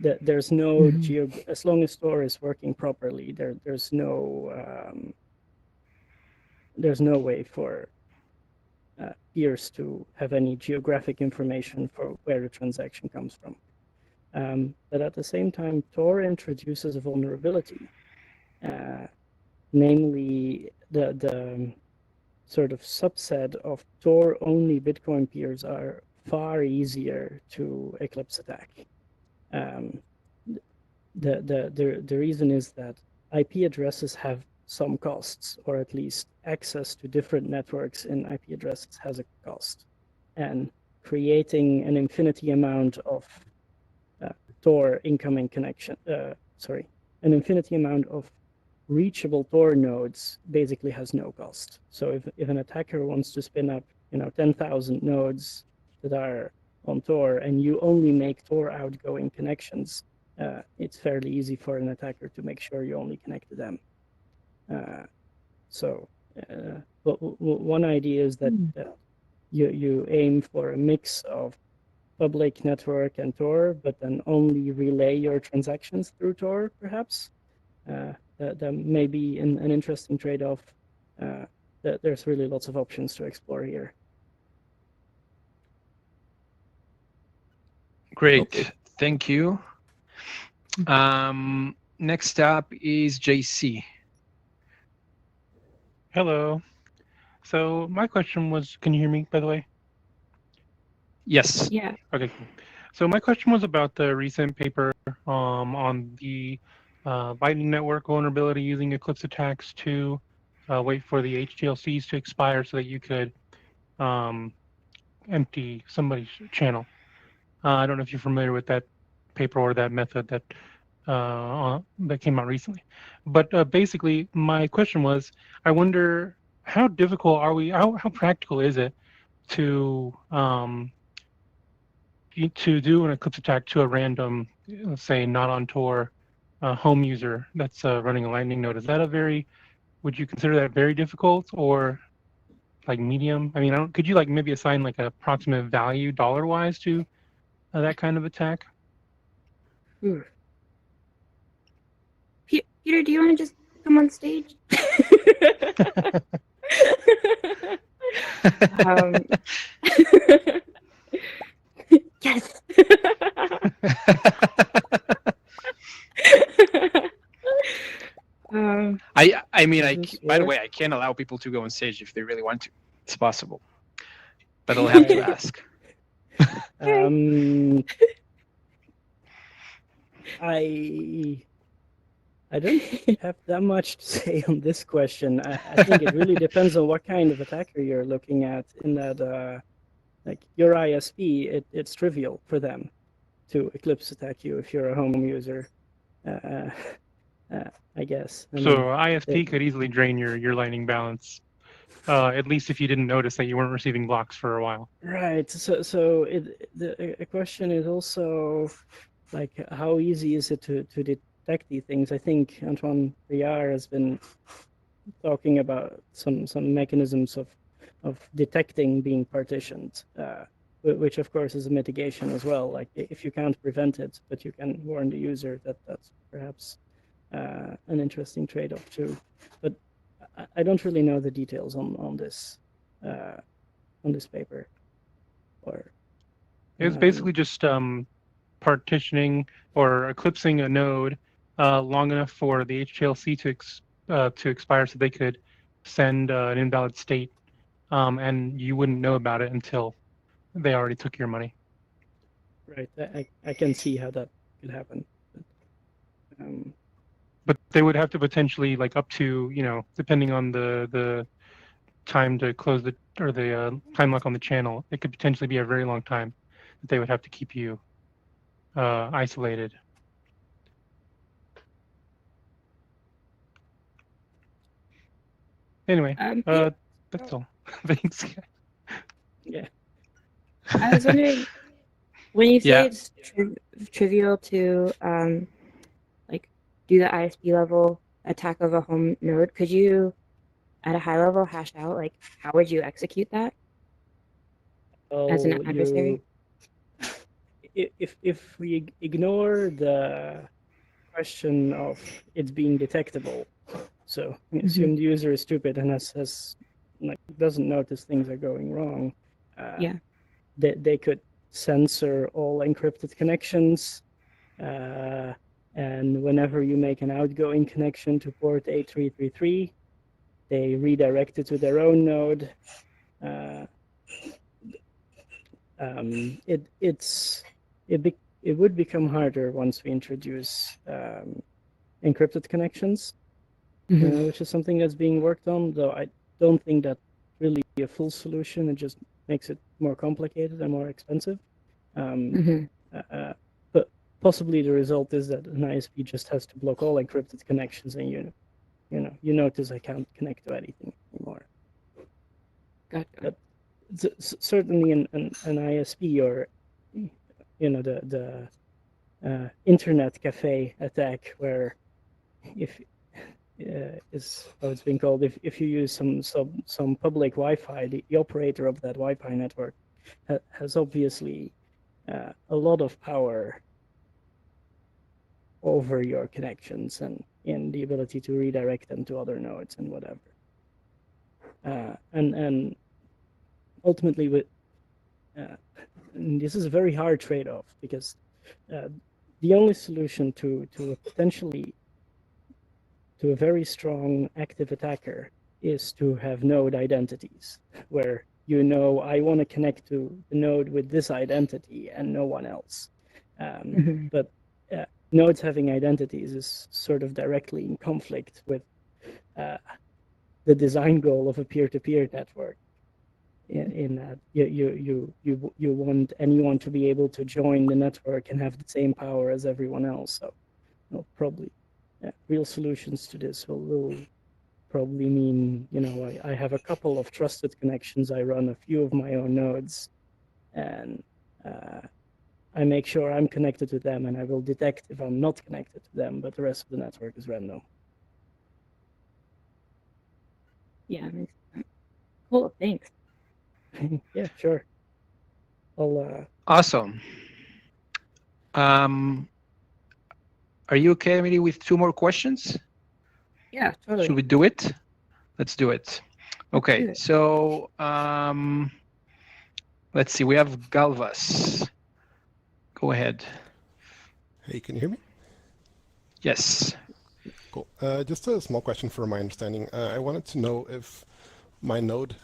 L: There's no as long as Tor is working properly, there's no way for peers to have any geographic information for where the transaction comes from. But at the same time, Tor introduces a vulnerability, namely the sort of subset of Tor-only Bitcoin peers are far easier to Eclipse attack. The reason is that IP addresses have some costs, or at least access to different networks in IP addresses has a cost. And creating an infinity amount of Tor incoming connection, an infinity amount of reachable Tor nodes basically has no cost. So if an attacker wants to spin up, 10,000 nodes that are on Tor and you only make Tor outgoing connections, it's fairly easy for an attacker to make sure you only connect to them. But one idea is that you aim for a mix of public network and Tor, but then only relay your transactions through Tor, perhaps. That may be an interesting trade-off. There's really lots of options to explore here.
F: Great,
M: Okay.
F: thank you. Next up is JC.
C: Hello. So my question was, can you hear me, by the way?
F: Yes.
G: Yeah.
C: Okay, cool. So my question was about the recent paper on the Lightning Network vulnerability using Eclipse attacks to wait for the HTLCs to expire so that you could empty somebody's channel. I don't know if you're familiar with that paper or that method that came out recently. But basically, my question was, I wonder how difficult are we? How practical is it to do an Eclipse attack to a random, let's say, not on Tor home user that's running a Lightning node? Is that would you consider that very difficult or like medium? I mean, could you like maybe assign like an approximate value dollar-wise to that kind of attack?
G: Peter, do you want to just come on stage? Yes.
F: I mean, by the way, I can allow people to go on stage if they really want to. It's possible, but I'll have to ask.
L: I don't have that much to say on this question. I think it really depends on what kind of attacker you're looking at. In that, like your ISP, it's trivial for them to Eclipse attack you if you're a home user. I guess.
C: So ISP could easily drain your Lightning balance, at least if you didn't notice that you weren't receiving blocks for a while.
L: Right. So the question is also like how easy is it to detect these things? I think Antoine Briard has been talking about some mechanisms of detecting being partitioned, which of course is a mitigation as well. Like if you can't prevent it, but you can warn the user, that's perhaps an interesting trade-off too. But I don't really know the details on this paper. Or
C: it's basically just partitioning or eclipsing a node long enough for the HTLC to expire, so they could send an invalid state, and you wouldn't know about it until they already took your money.
L: Right. I can see how that could happen.
C: But they would have to potentially, like, up to, depending on the time to close the time lock on the channel, it could potentially be a very long time that they would have to keep you isolated. Anyway, that's all. Thanks.
L: Yeah.
G: I was wondering, when you say
F: Yeah.
G: it's trivial to like do the ISP level attack of a home node, could you, at a high level, hash out like how would you execute that as an adversary?
L: If we ignore the question of it being detectable, so we assume the user is stupid and has like doesn't notice things are going wrong.
G: Yeah.
L: They could censor all encrypted connections, and whenever you make an outgoing connection to port 8333, they redirect it to their own node. It would become harder once we introduce encrypted connections, which is something that's being worked on, though I don't think that really be a full solution. It just makes it more complicated and more expensive. But possibly the result is that an ISP just has to block all encrypted connections, and you notice I can't connect to anything anymore.
G: Gotcha.
L: But certainly an ISP or the internet cafe attack, where if is how it's been called, if you use some public Wi-Fi, the operator of that Wi-Fi network has obviously a lot of power over your connections and in the ability to redirect them to other nodes and whatever. And ultimately, with this is a very hard trade-off, because the only solution to a very strong active attacker is to have node identities, where I want to connect to the node with this identity and no one else. But nodes having identities is sort of directly in conflict with the design goal of a peer-to-peer network. In that you want anyone to be able to join the network and have the same power as everyone else. So probably real solutions to this will probably mean I have a couple of trusted connections. I run a few of my own nodes, and I make sure I'm connected to them, and I will detect if I'm not connected to them, but the rest of the network is random.
G: Yeah. Cool. Thanks.
L: Yeah, sure.
F: Awesome. Are you okay, Amiti, with 2 more questions?
G: Yeah, totally.
F: Should we do it? Let's do it. Okay, so let's see. We have Galvas. Go ahead.
N: Hey, can you hear me?
F: Yes.
N: Cool. Just a small question for my understanding. I wanted to know if my node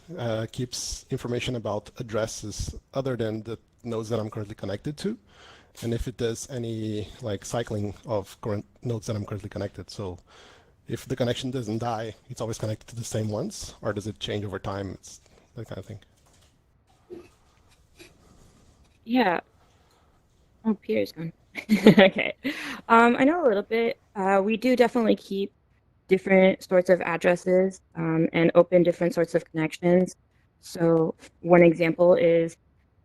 N: keeps information about addresses other than the nodes that I'm currently connected to, and if it does any cycling of current nodes that I'm currently connected. So if the connection doesn't die, it's always connected to the same ones, or does it change over time? It's that kind of thing.
G: Yeah. Oh, Peter's gone. Okay. I know a little bit. We do definitely keep different sorts of addresses and open different sorts of connections. So one example is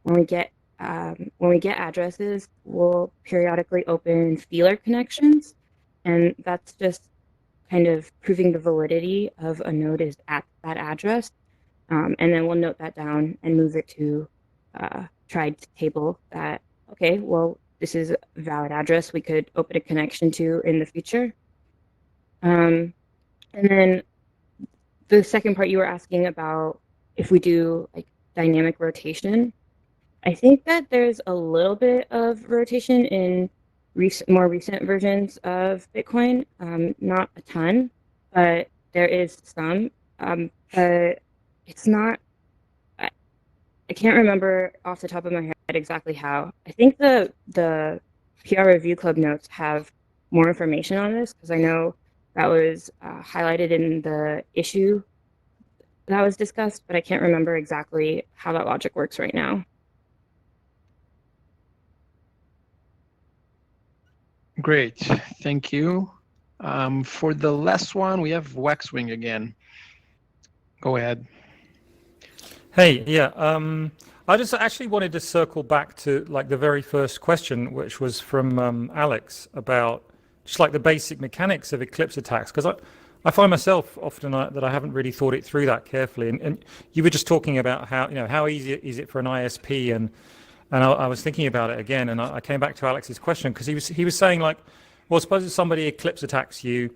G: when we get addresses, we'll periodically open feeler connections, and that's just kind of proving the validity of a node is at that address. And then we'll note that down and move it to tried table that, okay, well, this is a valid address we could open a connection to in the future. And then the second part you were asking about if we do like dynamic rotation, I think that there's a little bit of rotation in more recent versions of Bitcoin, not a ton, but there is some. But it's not, I can't remember off the top of my head exactly how. I think the PR Review Club notes have more information on this, because I know that was highlighted in the issue that was discussed, but I can't remember exactly how that logic works right now.
F: Great, thank you. For the last one, we have Waxwing again. Go ahead.
K: Hey, yeah. I just actually wanted to circle back to like the very first question, which was from Alex about just like the basic mechanics of Eclipse attacks, because I find myself often that I haven't really thought it through that carefully. And you were just talking about how easy is it for an ISP, and I was thinking about it again, and I came back to Alex's question, because he was saying like, well, suppose if somebody Eclipse attacks you,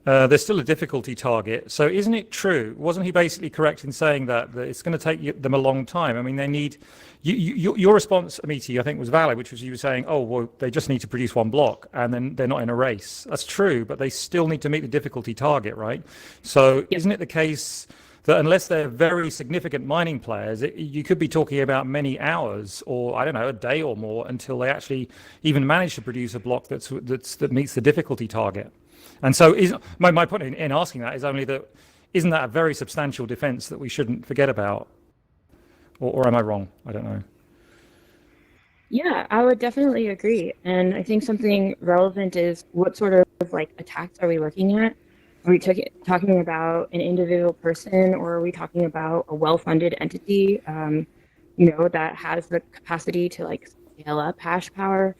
K: there's still a difficulty target. So isn't it true? Wasn't he basically correct in saying that it's going to take them a long time? I mean, they need your response, Amiti, I think was valid, which was you were saying, oh, well, they just need to produce one block and then they're not in a race. That's true, but they still need to meet the difficulty target, right? So isn't it the case that unless they're very significant mining players, you could be talking about many hours, or I don't know, a day or more, until they actually even manage to produce a block that meets the difficulty target? And so my point in asking that is only that, isn't that a very substantial defense that we shouldn't forget about? Or am I wrong? I don't know.
G: Yeah, I would definitely agree. And I think something relevant is what sort of like attacks are we looking at? Are we talking about an individual person, or are we talking about a well-funded entity, that has the capacity to like scale up hash power?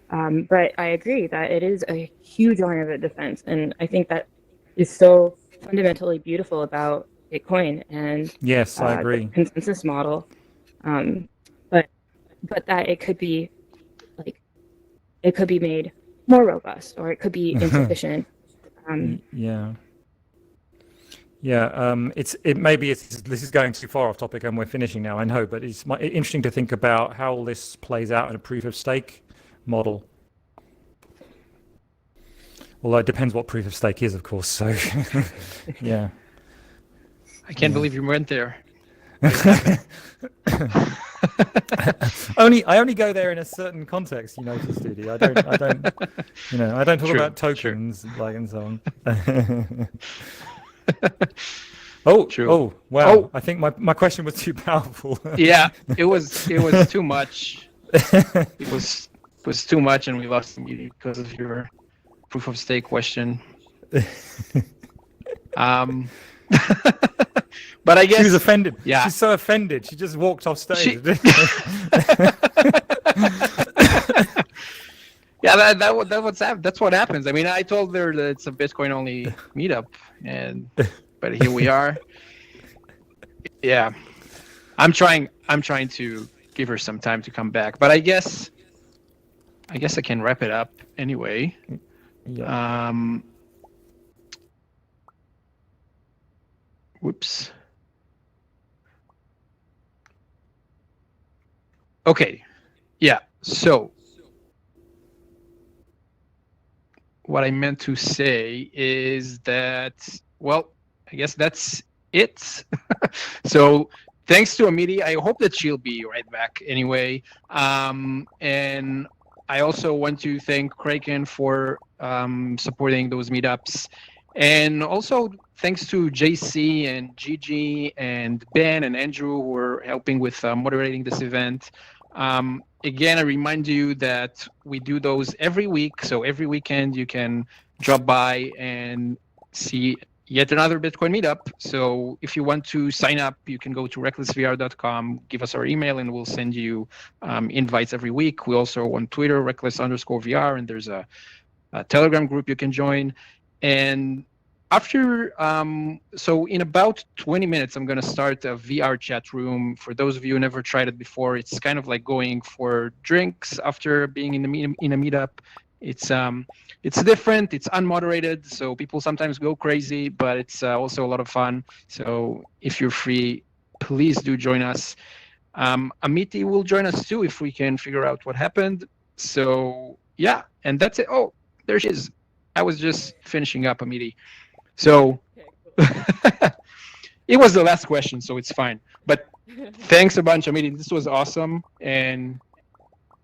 G: But I agree that it is a huge line of defense, and I think that is so fundamentally beautiful about Bitcoin and
K: yes, I agree.
G: The consensus model. But that it could be made more robust, or it could be insufficient. This is going too far off topic, and we're finishing now, I know, but it's interesting to think about how all this plays out in a proof of stake model. Although it depends what proof of stake is, of course. So, yeah.
F: I can't believe you went there.
K: I only go there in a certain context, you notice, Dudi. I don't talk about tokens and so on. Oh, wow. Oh. I think my question was too powerful.
F: Yeah, it was too much. It was too much, and we lost the meeting because of your proof of stake question. But I guess
K: she was offended.
F: Yeah,
K: she's so offended. She just walked off stage.
F: Yeah, that's what happens. I mean, I told her that it's a Bitcoin only meetup, but here we are. Yeah, I'm trying to give her some time to come back, but I guess I can wrap it up anyway. Yeah. Whoops. Okay. Yeah. So what I meant to say is that, well, I guess that's it. So thanks to Amiti. I hope that she'll be right back anyway. And I also want to thank Kraken for supporting those meetups. And also thanks to JC and Gigi and Ben and Andrew who are helping with moderating this event. Again, I remind you that we do those every week. So every weekend you can drop by and see yet another Bitcoin meetup. So if you want to sign up, you can go to recklessvr.com, give us our email, and we'll send you invites every week. We also on Twitter, reckless_VR, and there's a Telegram group you can join. And after, so in about 20 minutes, I'm going to start a VR chat room. For those of you who never tried it before, it's kind of like going for drinks after being in a meetup. It's different. It's unmoderated, so people sometimes go crazy, but it's also a lot of fun. So if you're free, please do join us. Amiti will join us too if we can figure out what happened. So yeah, and that's it. Oh, there she is. I was just finishing up, Amiti. So it was the last question, so it's fine. But thanks a bunch, Amiti. This was awesome, and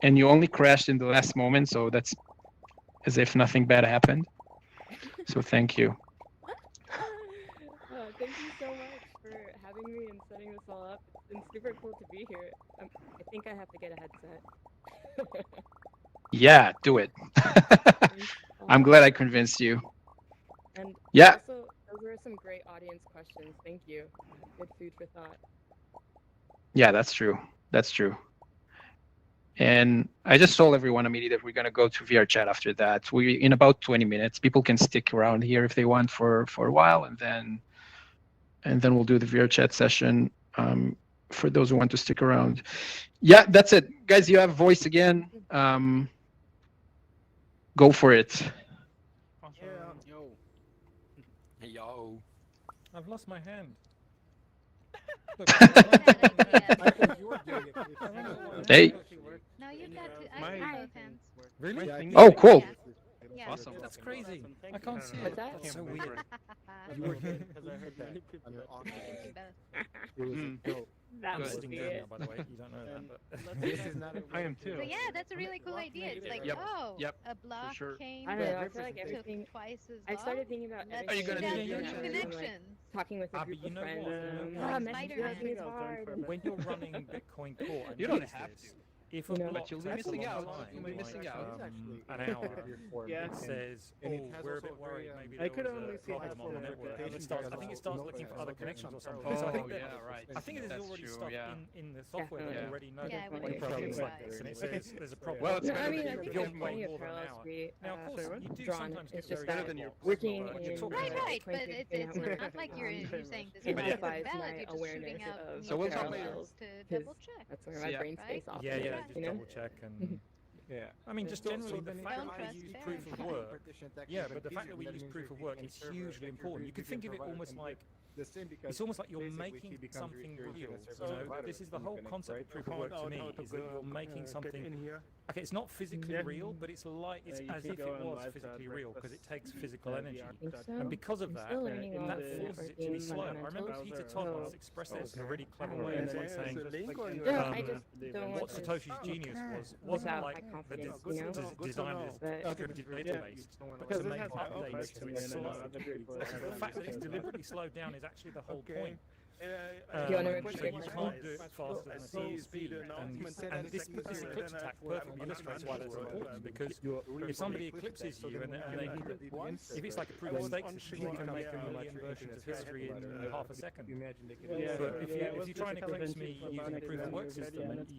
F: you only crashed in the last moment, so that's as if nothing bad happened. So thank you.
G: Thank you so much for having me and setting this all up. It's been super cool to be here. I think I have to get a headset.
F: Yeah, do it. I'm glad I convinced you.
G: And
F: yeah.
G: Also, those were some great audience questions. Thank you. Good food for thought.
F: Yeah, that's true. That's true. And I just told everyone immediately that we're going to go to VR chat after that. In about 20 minutes. People can stick around here if they want for a while, and then we'll do the VR chat session for those who want to stick around. Yeah, that's it. Guys, you have voice again. Go for it.
A: Yo.
K: I've lost my hand.
F: Hey.
O: No, you got to. I have both hands.
K: Really?
F: Oh, cool.
O: Yeah.
K: Awesome. That's crazy. I can't see it. That's so weird.
B: You were good because I heard that on your oxygen.
G: That
K: I'm
G: was
K: sitting down now, by the way. You don't know that, but
B: This is not a
C: I am too.
O: So yeah, that's a really cool idea. It's like, oh, a block came
G: I don't know. I feel like
O: took
G: everything.
O: twice as long.
G: I started thinking about
O: Let's
G: everything.
O: do that
G: you
O: with
G: know,
O: new connections.
G: Talking with a
K: but
G: group
K: you
G: of
K: know
G: friends.
K: what?
G: Messaging is hard.
K: When you're running Bitcoin Core, and
A: You don't have to.
K: If a block
F: But you'll be
K: takes a
F: missing
K: long
F: out.
K: time,
F: You'll be missing
K: like,
F: out.
K: an hour,
B: Yeah.
K: it says,
B: And it
K: oh,
B: has
K: we're a
B: also
K: bit worried.
B: very,
K: Maybe
B: I could
K: there was
B: only
K: a
B: see
K: problem on the network. And I think it starts looking for other connections or something. So I think that, I think there's already stuff in the software that already knows.
O: Yeah,
K: when
O: when
K: it
O: it
K: things
O: shows
K: like
O: up.
K: this, and it says there's a problem.
F: Well, it's
G: No,
F: better
G: I mean,
F: than
G: I
F: your
G: think
F: video.
G: there's plenty of parallels we
K: Now, of course, you do
G: drawn.
K: sometimes
G: It's
K: get
G: just
K: very
G: that
K: than your
G: working
K: personal,
G: in
O: Right, but
G: acquainted,
O: it's
G: you know,
O: not like you're saying this is
G: amplifies
O: valid.
G: my
O: You're just
G: awareness
O: shooting out
G: of
F: So we'll talk
G: parallels.
O: to
G: Because
O: double check.
G: that's where my brain stays off.
K: Yeah,
G: of it,
K: just
G: you know?
K: double check and.
B: Yeah.
K: I mean, just generally, the fact
O: Don't
K: that we
O: trust
K: use
O: fairs.
K: proof of work. Yeah, but the fact that we use proof of work is hugely important. You can think of it almost like it's almost like you're making something real. You know, this is the whole concept of proof of work to me is that you're making something. Okay, it's not physically real, but it's like it's as if it was physically real because it takes physical energy, and because of that, that forces it to be slow. I remember Peter Todd once expressed this in a really clever way. It's like saying, what Satoshi's genius wasn't like the design of this distributed database, but to make updates to its source. The fact that it's deliberately slowed down is actually the whole point. So you can't do it faster than a sound speed, and this Eclipse Attack perfectly illustrates why that's important, because if somebody eclipses you and they if it's like a proof of stake system, you can make a million versions of history in half a second. But if you try and eclipse me using a proof of work system,